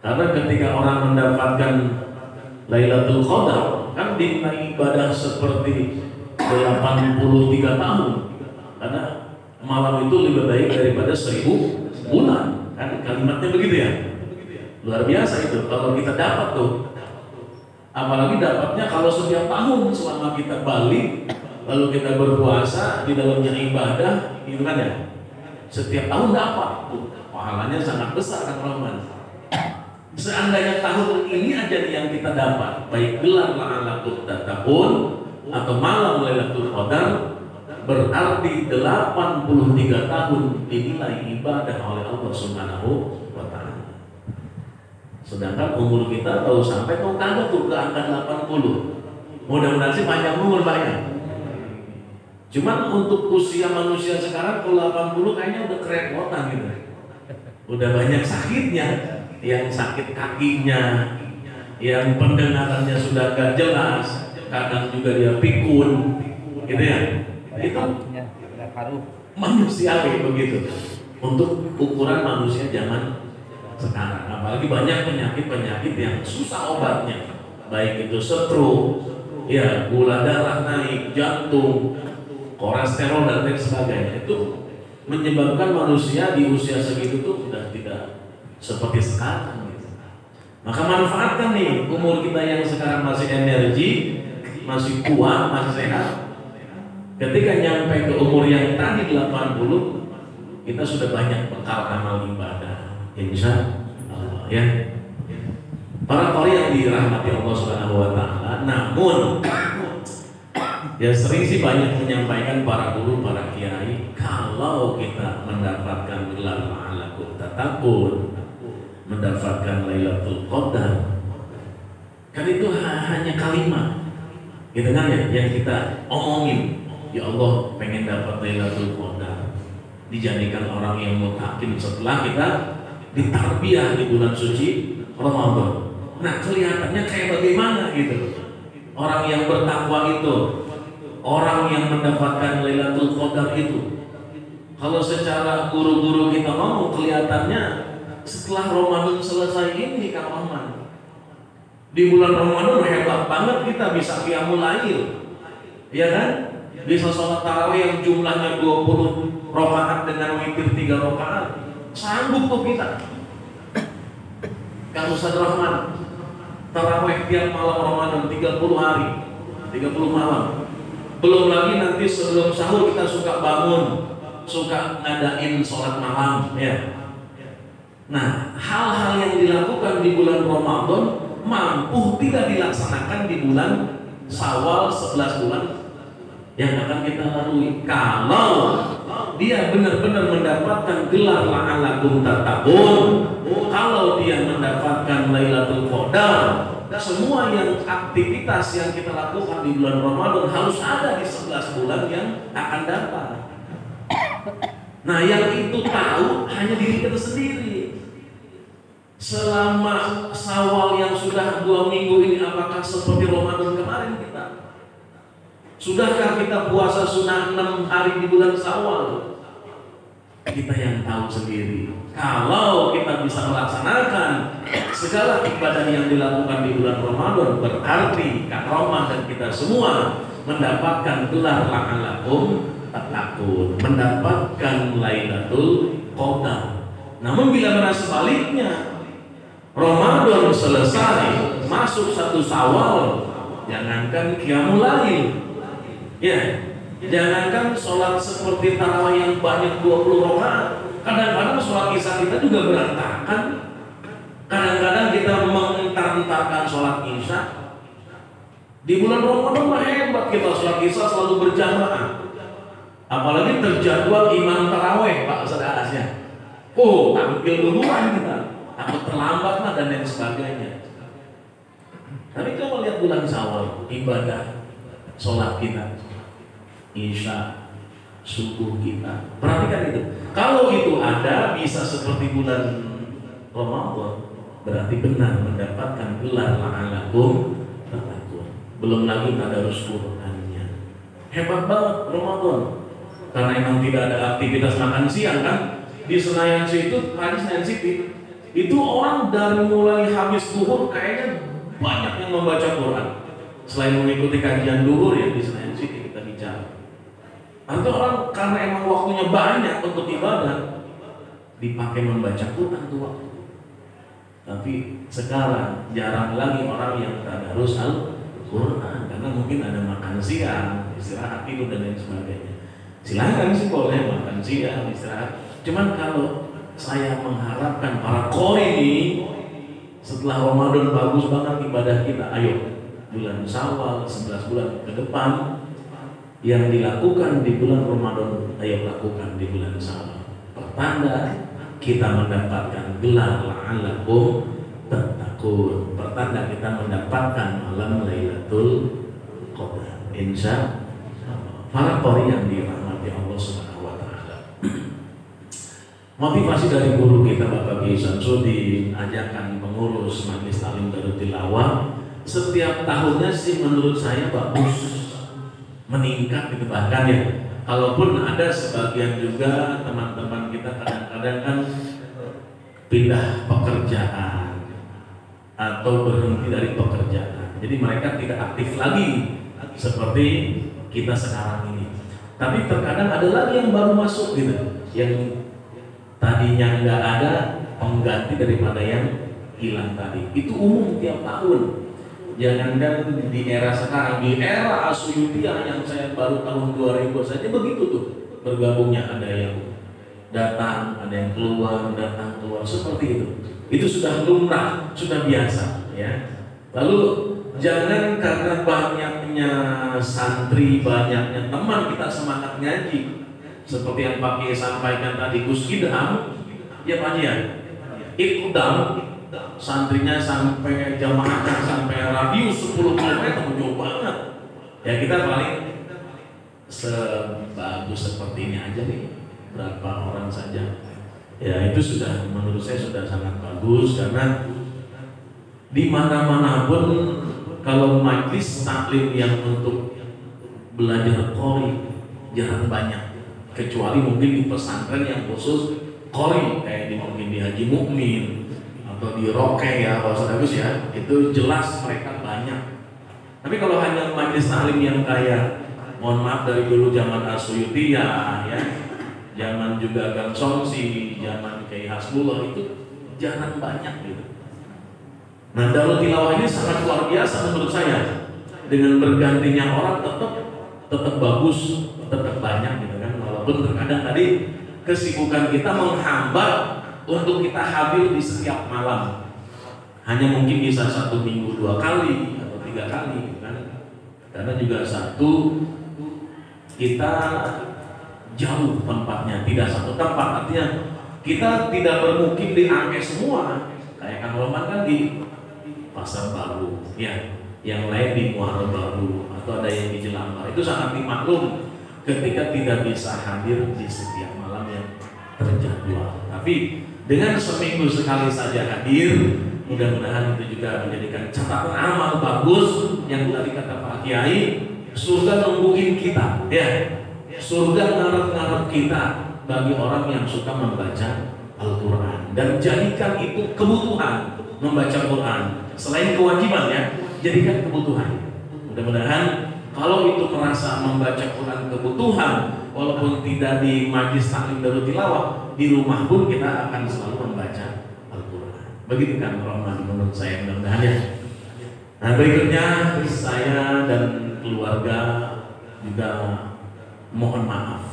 Karena ketika orang mendapatkan Lailatul Qadar kan dinilai ibadah seperti 83 tahun, karena malam itu lebih baik daripada 1000 bulan. Kan kalimatnya begitu ya. Luar biasa itu kalau kita dapat tuh. Apalagi dapatnya kalau setiap tahun selama kita balik lalu kita berpuasa di dalamnya ibadah, gitu kan ya. Setiap tahun dapat tuh. Pahalanya sangat besar kan Rahman. Seandainya tahun ini aja yang kita dapat, baik gelar la'allakum tattaqun atau malam Lailatul Qadar, berarti 83 tahun dinilai ibadah oleh Allah Subhanahu wa taala. Sedangkan umur kita tahu sampai tuh kagak tuh ke angka 80. Mudah-mudahan sih panjang umur Pak ya. Cuman untuk usia manusia sekarang ke 80 kayaknya udah kerepotan gitu. Udah banyak sakitnya, yang sakit kakinya, yang pendengarannya sudah gak jelas, kadang juga dia pikun, gitu ya. Itu manusiawi begitu. Untuk ukuran manusia zaman sekarang, apalagi banyak penyakit-penyakit yang susah obatnya, baik itu stroke, ya gula darah naik, jantung, kolesterol dan lain sebagainya. Itu menyebabkan manusia di usia segitu tuh sudah tidak seperti sekarang gitu. Maka manfaatkan nih umur kita yang sekarang masih energi, masih kuat, masih sehat. Ketika nyampe ke umur yang tadi 80, kita sudah banyak bekal amal ibadah. Insya Allah ya. Para qari yang dirahmati Allah Subhanahu wa taala, namun ya sering sih banyak menyampaikan para guru, para kiai, kalau kita mendapatkan gelar la'allakum tattaqun, mendapatkan Lailatul Qadar, kan itu hanya kalimat, gitu kan ya, yang kita omongin. Ya Allah, pengen dapat Lailatul Qadar, dijadikan orang yang mutakin setelah kita ditarbiyah di bulan suci Ramadan. Nah, kelihatannya kayak bagaimana gitu orang yang bertakwa itu, orang yang mendapatkan Lailatul Qadar itu. Kalau secara guru-guru kita ngomong, kelihatannya setelah Ramadan selesai ini Kang Rahman, di bulan Ramadan hebat banget kita bisa qiyamul lail, ya kan? Bisa sholat tarawih yang jumlahnya 20 rakaat dengan witir 3 rakaat, sanggup tuh kita. Kang Ustaz Rahman, tarawih tiap malam Ramadan 30 hari, 30 malam. Belum lagi nanti sebelum sahur kita suka bangun, suka ngadain sholat malam ya. Nah, hal-hal yang dilakukan di bulan Ramadan mampu tidak dilaksanakan di bulan Syawal 11 bulan yang akan kita lalui. Kalau dia benar-benar mendapatkan gelar la'allakum tattaqun, kalau dia mendapatkan Lailatul Qadar, semua yang aktivitas yang kita lakukan di bulan Ramadan harus ada di 11 bulan yang akan datang. Nah, yang itu tahu hanya diri kita sendiri. Selama Syawal yang sudah 2 minggu ini, apakah seperti Ramadan kemarin kita? Sudahkah kita puasa sunnah 6 hari di bulan Syawal? kita yang tahu sendiri. Kalau kita bisa melaksanakan segala ibadah yang dilakukan di bulan Ramadan, berarti Kak Roma dan kita semua mendapatkan gelar la'alakum tattaqun, mendapatkan Lailatul Qadar. Namun bila mana sebaliknya, Ramadan selesai, masuk 1 Syawal, jangankan qiyamul lail, ya, jangankan sholat seperti tarawih yang banyak 20 rakaat, kadang-kadang sholat isya kita juga berantakan. Kadang-kadang kita mengentar-entarkan sholat isya. Di bulan Ramadan mah hebat kita sholat isya selalu berjamaah. Apalagi terjadwal imam tarawih, Pak Ustaz ya. Oh, tampil duluan kita, takut terlambat lah dan lain sebagainya. Tapi kalau lihat bulan Syawal, ibadah sholat kita, isya, subuh kita, perhatikan itu. Kalau itu ada bisa seperti bulan Ramadan, berarti benar mendapatkan gelar la'alakum tattaqun. Belum lagi tadarus Qur'annya. Hebat banget Ramadan. Karena emang tidak ada aktivitas makan siang kan. Di Senayan City, Senayan City, itu orang dari mulai habis zuhur kayaknya banyak yang membaca Quran. Selain mengikuti kajian duhur ya di Senayan City kita bicara. Artinya orang karena emang waktunya banyak untuk ibadah, dipakai membaca Quran tuh waktu. Tapi sekarang jarang lagi orang yang tadarus Al-Quran karena mungkin ada makan siang, istirahat tidur dan lain sebagainya. Silakan sih boleh makan siang, istirahat. Cuman kalau saya mengharapkan para qori ini setelah Ramadan bagus banget ibadah kita, ayo bulan Syawal 11 bulan ke depan yang dilakukan di bulan Ramadan, ayo lakukan di bulan Syawal. Pertanda kita mendapatkan gelar la'alakum tattaqun, pertanda kita mendapatkan malam Lailatul Qadar. Insya Allah. Para qori yang dirahmati Allah Subhanahu wa taala. Motivasi dari guru kita Bapak Kiai Samsudin, ajakan pengurus Majelis Taklim Darut Tilawah setiap tahunnya sih menurut saya bagus, meningkat gitu. Bahkan ya, kalaupun ada sebagian juga teman-teman kita kadang-kadang kan pindah pekerjaan atau berhenti dari pekerjaan, jadi mereka tidak aktif lagi seperti kita sekarang ini. Tapi terkadang ada lagi yang baru masuk gitu, yang tadinya nggak ada, pengganti daripada yang hilang tadi. Itu umum tiap tahun. Jangankan di era sekarang, di era Asuyutiyah yang saya baru tahun 2000 saja begitu tuh bergabungnya, ada yang datang, ada yang keluar, datang keluar seperti itu. Itu sudah lumrah, sudah biasa ya. Lalu jangan karena banyaknya santri, banyaknya teman kita semangat ngaji. Seperti yang Pak Kiai sampaikan tadi, Gus Idham, ya Pak ya, Ikudam, santrinya sampai jamaahnya sampai radius 10 km jauh banget. Ya kita paling sebagus seperti ini aja nih, berapa orang saja. Ya itu sudah menurut saya sudah sangat bagus karena di mana-mana pun kalau majlis taklim yang untuk belajar qori jarang banyak. Kecuali mungkin di pesantren yang khusus qori kayak mungkin di Haji Mukmin atau di Roke ya, kalau bagus ya, itu jelas mereka banyak. Tapi kalau hanya majelis taklim yang kayak, mohon maaf dari dulu zaman Asuyutiyah ya, zaman juga Gang Songsi, zaman Kiai Hasbullah, itu jarang banyak gitu. Nah Darut Tilawah ini sangat luar biasa menurut saya. Dengan bergantinya orang tetap bagus, tetap banyak gitu kan. Walaupun terkadang tadi kesibukan kita menghambat untuk kita hadir di setiap malam. Hanya mungkin bisa 1 minggu 2 kali atau 3 kali gitu kan. Karena juga satu kita jauh tempatnya, tidak satu tempat, artinya kita tidak bermukim di Angke semua. Kayak Kang Roman kan di Pasar Baru, ya, yang lain di Muara Baru atau ada yang di Jelambar. Itu sangat dimaklum ketika tidak bisa hadir di setiap malam yang terjadwal. Tapi dengan seminggu sekali saja hadir, mudah-mudahan itu juga menjadikan catatan amal bagus yang tadi kata Pak Kiai, surga nungguin kita, ya. Surga ngarep-ngarep kita, bagi orang yang suka membaca Al-Quran, dan jadikan itu kebutuhan membaca Quran selain kewajiban ya, jadikan kebutuhan. Mudah-mudahan kalau itu merasa membaca Quran kebutuhan, walaupun tidak di majlis taklim darut tilawah, di rumah pun kita akan selalu membaca Al-Quran. Begitu kan Rahman menurut saya, mudah-mudahan ya. Nah berikutnya saya dan keluarga juga mohon maaf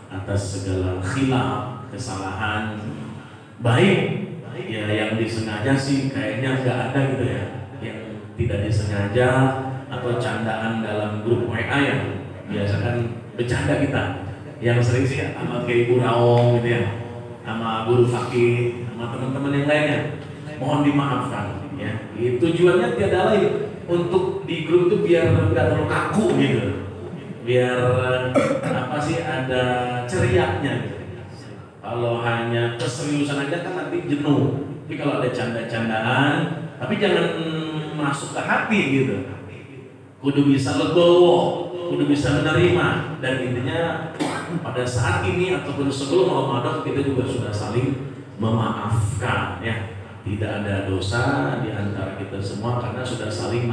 atas segala khilaf, kesalahan, baik ya yang disengaja sih kayaknya nggak ada gitu ya, yang tidak disengaja atau candaan dalam grup WA yang biasa kan bercanda kita, yang sering sih sama kayak Ibu Raong gitu ya, sama guru fakih, sama teman-teman yang lainnya, mohon dimaafkan ya. Tujuannya tiada lain, untuk di grup itu biar nggak terlalu kaku gitu, biar apa sih ada ceriaknya gitu. Kalau hanya keseriusan aja kan nanti jenuh. Tapi kalau ada canda-candaan, tapi jangan masuk ke hati gitu. Kudu bisa legowo, kudu bisa menerima, dan intinya pada saat ini ataupun sebelum Ramadan kita juga sudah saling memaafkan ya. Tidak ada dosa di antara kita semua karena sudah saling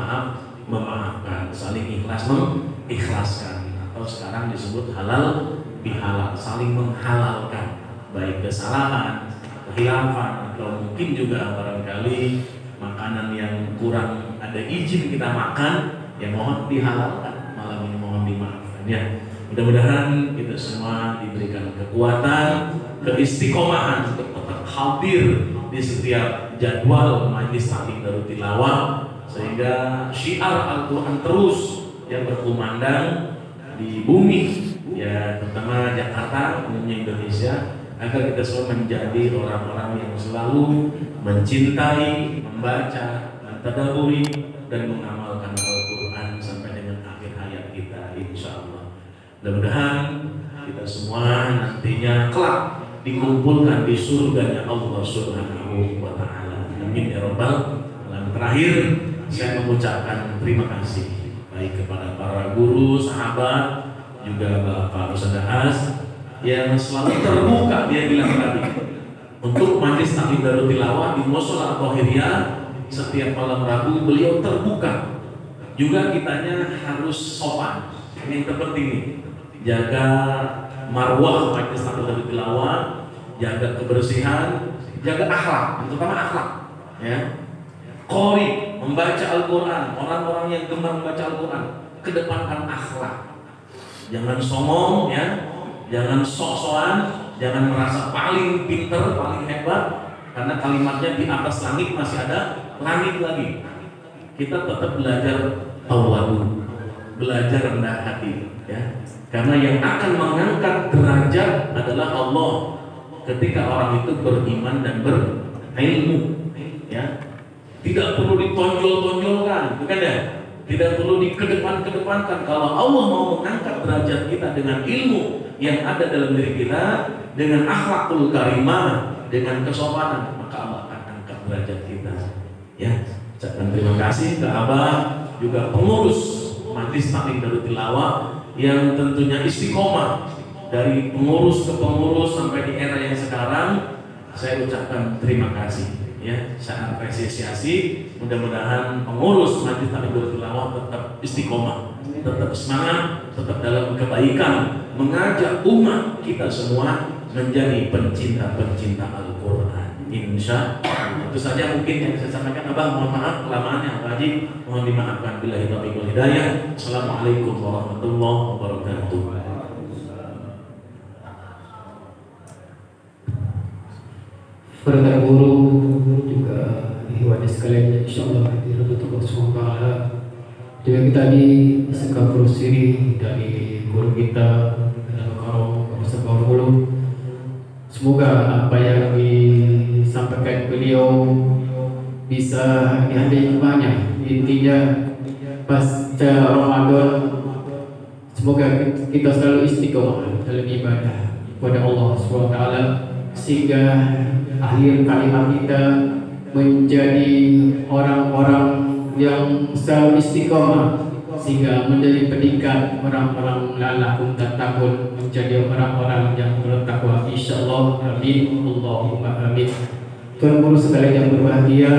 memaafkan, saling ikhlas mengikhlaskan, atau sekarang disebut halal bihalal, saling menghalalkan baik kesalahan, kehilafan, atau mungkin juga barangkali makanan yang kurang ada izin kita makan, ya mohon dihalalkan, malam ini mohon dimaafkan ya. Mudah-mudahan kita semua diberikan kekuatan, keistiqomahan untuk tetap hadir di setiap jadwal majlis taklim darut tilawah, sehingga syiar Al-Quran terus yang berkumandang di bumi ya, terutama Jakarta, umumnya Indonesia, agar kita semua menjadi orang-orang yang selalu mencintai, membaca, mentadaburi, dan mengamalkan Al-Quran sampai dengan akhir hayat kita, insya Allah. Mudah-mudahan kita semua nantinya kelak dikumpulkan di surganya Allah Subhanahu wa Ta'ala. Amin ya Rabbal Alamin. Terakhir, saya mengucapkan terima kasih baik kepada para guru, sahabat, juga Bapak Ustaz As yang selalu terbuka, dia bilang tadi, untuk majlis taklim darut tilawah di Mushola At-Thahiriyah setiap malam Rabu beliau terbuka. Juga kitanya harus sopan. Yang terpenting nih, jaga marwah majlis taklim darut tilawah, jaga kebersihan, jaga akhlak, terutama akhlak ya. Qori, membaca Al-Quran, orang-orang yang gemar membaca Al-Quran, kedepankan akhlak. Jangan sombong ya, jangan sok-sokan, jangan merasa paling pinter, paling hebat, karena kalimatnya di atas langit masih ada langit lagi. Kita tetap belajar tawadu, belajar rendah hati ya. Karena yang akan mengangkat derajat adalah Allah ketika orang itu beriman dan berilmu ya. Tidak perlu ditonjol-tonjolkan, bukan ya? Tidak perlu dikedepan-kedepankan. Kalau Allah mau mengangkat derajat kita dengan ilmu yang ada dalam diri kita, dengan akhlakul karimah, dengan kesopanan, maka Allah akan angkat derajat kita ya. Ucapkan terima kasih ke Abah, juga pengurus majlis taklim darut tilawah yang tentunya istiqomah dari pengurus ke pengurus sampai di era yang sekarang. Saya ucapkan terima kasih ya, saya apresiasi. Mudah-mudahan pengurus majlis taklim darut tilawah tetap istiqomah, tetap semangat, tetap dalam kebaikan, mengajak umat kita semua menjadi pencinta-pencinta Al-Quran. Insya Allah. Itu saja mungkin yang saya sampaikan. Abang mohon maaf kelamaannya, Pak Haji mohon dimaafkan. Billahi taufiq wal hidayah. Assalamualaikum warahmatullahi wabarakatuh. Para guru juga ikhwan sekalian, insyaallah dirahmati Allah SWT. Juga kita di sekafur siri dari guru kita Al-Karom Profesor Baurul. Semoga apa yang disampaikan beliau bisa diambil hikmahnya. Intinya pasca Ramadan, semoga kita selalu istiqomah dalam ibadah kepada Allah SWT, sehingga akhir kalimat kita menjadi orang-orang yang selalu istiqomah sehingga menjadi pendidikan orang-orang lalakum dan takun menjadi orang-orang yang bertakwa insyaallah. Amin. Allahumma amin. Tuan Guru sekalian yang berbahagia,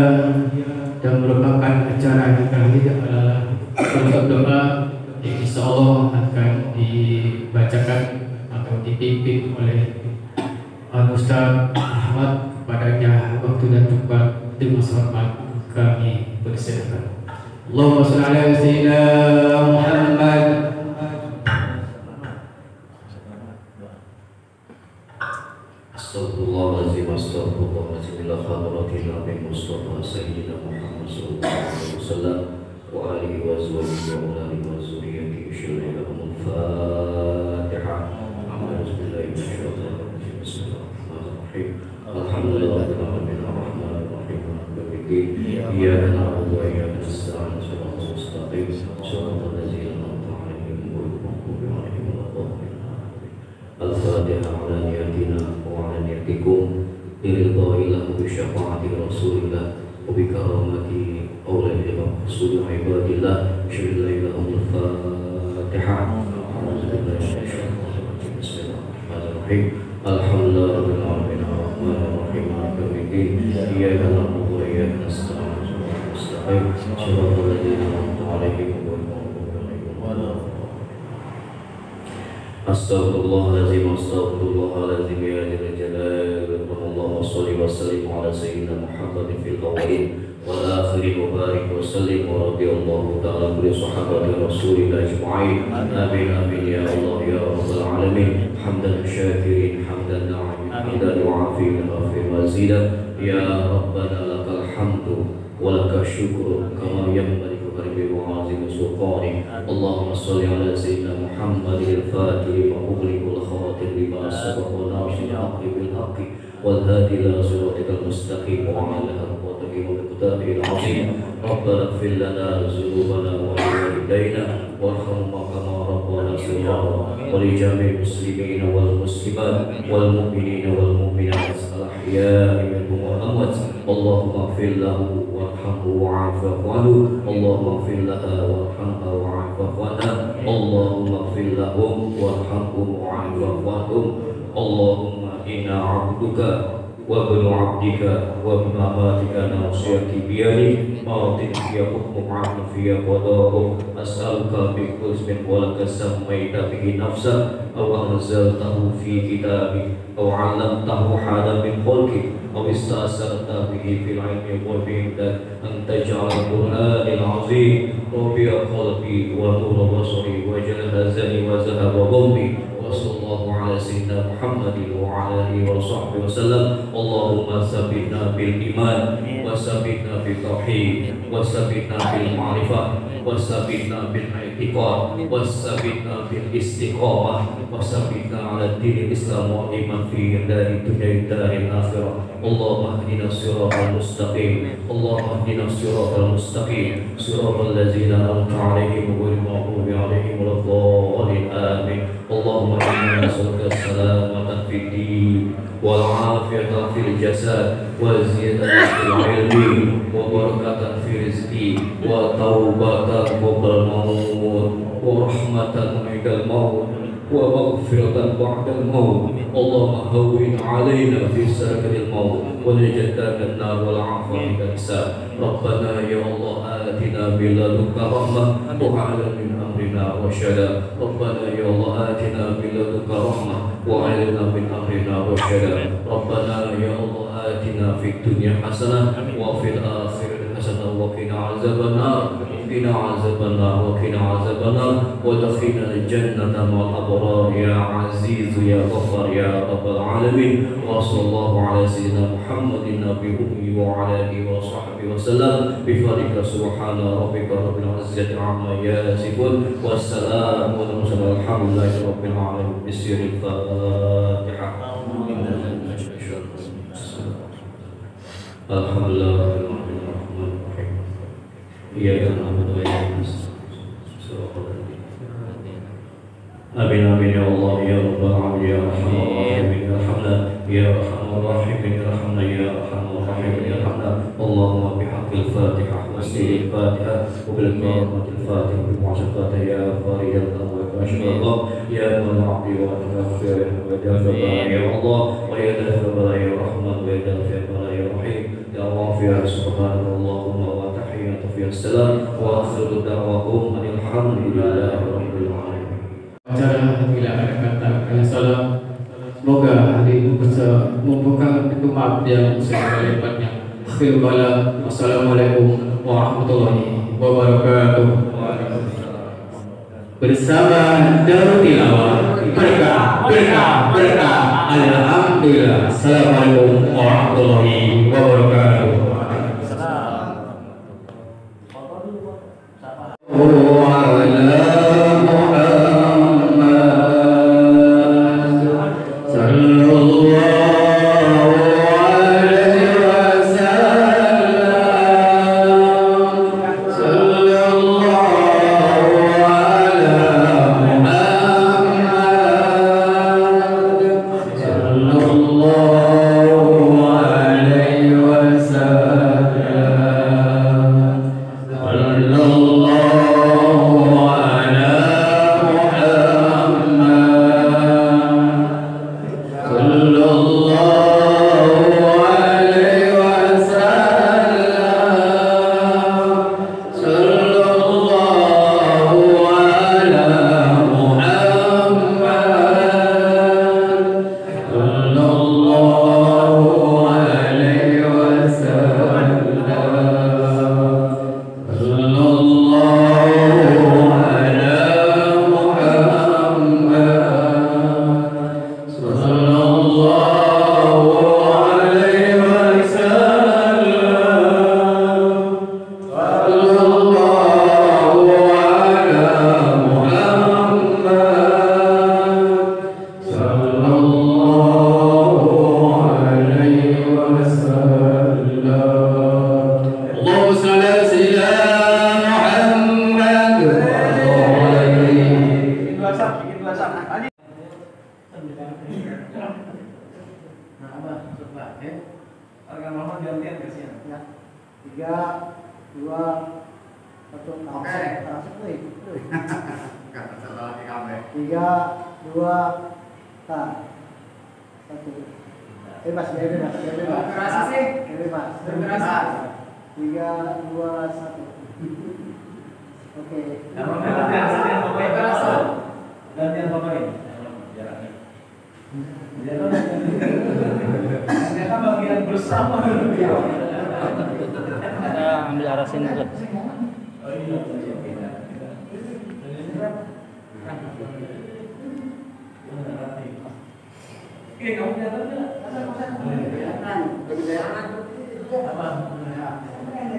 dan merupakan acara yang terakhir adalah untuk doa yang insyaallah akan dibacakan atau dipimpin oleh Ustaz Ahmad. Padanya waktu dan tempat dengan hormat kami persilakan. Allahumma shalli ala sayyidina Muhammad. Astagfirullahaladzim, astagfirullahaladzim, ila hadratin Nabi Mustafa Sayyidina Muhammad sallallahu alaihi wasallam wa alihi wa sahbihi wa alihi wa zuriyatihi syurga al-Fatiha. Bismillahirrahmanirrahim. Bismillahirrahmanirrahim. Alhamdulillahirabbil alamin arrahmanir rahim maliki yaumiddin. Iyyaka na'budu wa iyyaka nasta'in ihdinas mustaqim shiratal ladzina an'amta 'alaihim ghairil maghdubi 'alaihim waladdallin. Al-Fatiha ala niyatina wa ala niyatikum liridhaillah bi syafaati rasulillah wa bi karamati awliya rasul ibadillah syuhida al-Fatiha. Bismillahirrahmanirrahim. Alhamdulillahirabbil alamin arrahmanir rahim maliki yaumiddin. Iyyaka na'budu wa iyyaka nasta'in ihdinas mustaqim shiratal ladzina an'amta 'alaihim ghairil maghdubi 'alaihim waladdallin. Astagfirullahaladzim, astagfirullahaladzim, ya jalal jalal. Allahumma sholli wa sallim ala sayyidina Muhammadin fil awwalin wal akhirin wa barik wa sallim wa radiyallahu ta'ala bi sahabati rasulillah ajma'in. Amin amin ya Allah ya rabbal alamin. Hamdan syakirin, hamdan na'imin, hamdan mu'afin, afin mazidan. Ya Rabbana lakal hamdu wa lakal syukru kama yanbaghi بعظيم سلطانه. اللهم صل على سيدنا محمد الفاتح لما أغلق والخاتم لما سبق وناصر الحق بالحق والهادي إلى صراطك المستقيم وعلى آله ومقداره العظيم. ربنا اغفر لنا ذنوبنا ولوالدينا وارحمهما كما ربنا صغارا ولجميع المسلمين والمسلمات والمؤمنين والمؤمنات الأحياء منهم والأموات. اللهم اغفر له وارحمه وعافه عنه. اللهم اغفر لها وارحمها وعافه عنها. اللهم اغفر لهم وارحمهم وعافه عنهم. اللهم إنا عبدك وابن عبدك وابن أماتك ناصيتي بيدك ماض في حكمك عدل في قضاءك. أسألك بكل اسم ولك سميت به نفسك أو أنزلته في كتابك أو علمته حالا من خلقك أو استأثرت به في العلم الغيب عندك أن تجعل القرآن العظيم ربيع قلبي ونور بصري وجل هزلي وذهب غمي. وصلى الله على سيدنا محمد وعلى آله وصحبه وسلم. اللهم ثبتنا بالإيمان وثبتنا بالتوحيد وثبتنا بالمعرفة وثبتنا بالاعتقاد وثبتنا بالاستقامة وثبتنا على الدين الإسلام وإيمان في دار الدنيا دار الآخرة. اللهم اهدنا الصراط المستقيم. اللهم اهدنا الصراط المستقيم صراط الذين أنعمت عليهم غير المغضوب عليهم ولا الضالين. آمين. اللهم إنا نسألك السلامة في الدين والعافية في الجسد وزيادة في العلم وبركة في رزقي وتوبة قبل الموت ورحمة عند الموت ومغفرة بعد الموت. اللهم هون علينا في سكن الموت ونجاة من النار والعافية عند الحساب. ربنا يا الله آتنا من لدنك رحمة وهب من أمرنا رشدا. ربنا يا الله آتنا من لدنك رحمة وهب من أمرنا رشدا. ربنا يا الله آتنا في الدنيا حسنة وفي الآخرة حسنة وقنا عذاب النار. وقنا عذاب النار وقنا عذاب النار وادخلنا الجنة مع الأبرار يا عزيز يا غفار يا رب العالمين. وصلى الله على سيدنا محمد النبي الأمي وعلى آله وصحبه وسلم. بفضلك سبحان ربك رب العزة عما يصفون والسلام على المرسلين والحمد لله رب العالمين. بسر الفاتحة. الحمد لله رب العالمين. إياك نعبد وإياك نستعين. آمين آمين يا الله يا رب العالمين يا أرحم الراحمين ارحمنا يا أرحم الراحمين ارحمنا يا أرحم الراحمين ارحمنا. اللهم بحق الفاتحة بتفسير الفاتحة وبالقراءة الفاتحة وبمعشقاتها يا فارج الأمر ما شاء الله يا من العبد وتغفر ودافع يا الله ويا دافع يا رحمن ويا دافع يا رحيم يا رافع سبحانك اللهم وتحية في السلام وآخر دعواهم أن الحمد لله رب العالمين. Acara bila ada kata salam, semoga hari ini bisa membuka pintu maaf yang segala-galanya. Wassalamualaikum warahmatullahi wabarakatuh. Bersama Darul Tilawah berkah. Alhamdulillah. Assalamualaikum warahmatullahi wabarakatuh. Ambil arah sini tuh.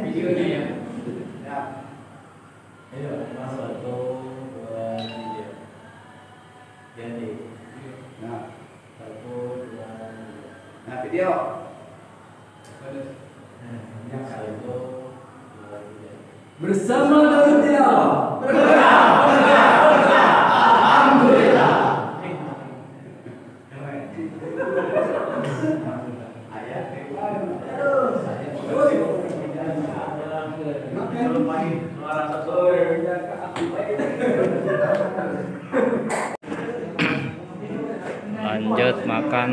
Videonya ya. Ayo, masuk 1, 2, 3. Jadi. Nah, 1, 2, 3. Nah, video. Bersama Darul Tilawah. Alhamdulillah. Lanjut makan.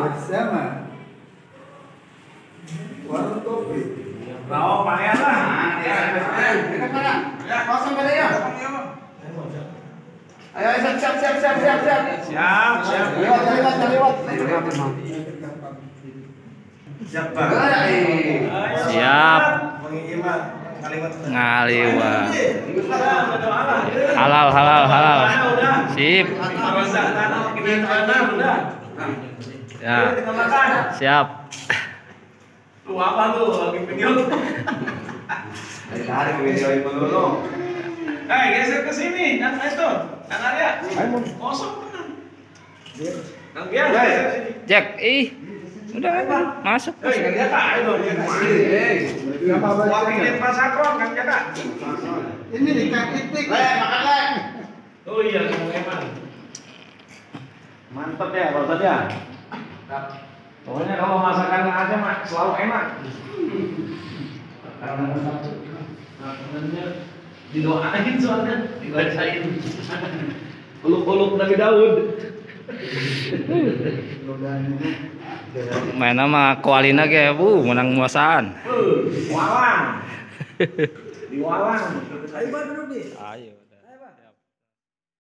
Bersama warung kopi. Bawa pakaian lah. Ya, kosong pada ya. Ayo, siap. Siap. Lewat. Siap, Pak. Siap. Ngaliwat. Halal. Sip. Ya. Siap. Lu apa lu lagi video? Hari video itu dulu. Geser ke sini, Kang Eston. Kang Arya. Kosong benar. Kang Bian geser sini. Jack, udah masuk. Kang Jaka, ayo dia kasih. Wakilin Pak Sakron, Kang Jaka. Ini di Kang Itik. Makan. Oh iya, kamu Eman. Mantap ya, Pak Ustadz ya. Pokoknya kalau masakan aja mak selalu enak. Karena makanannya didoain soalnya, dibacain. Uluk-uluk Nabi Daud. Main sama kualina ge menang muasaan. Walang. Di Walang. Ayo duduk nih. Ayo.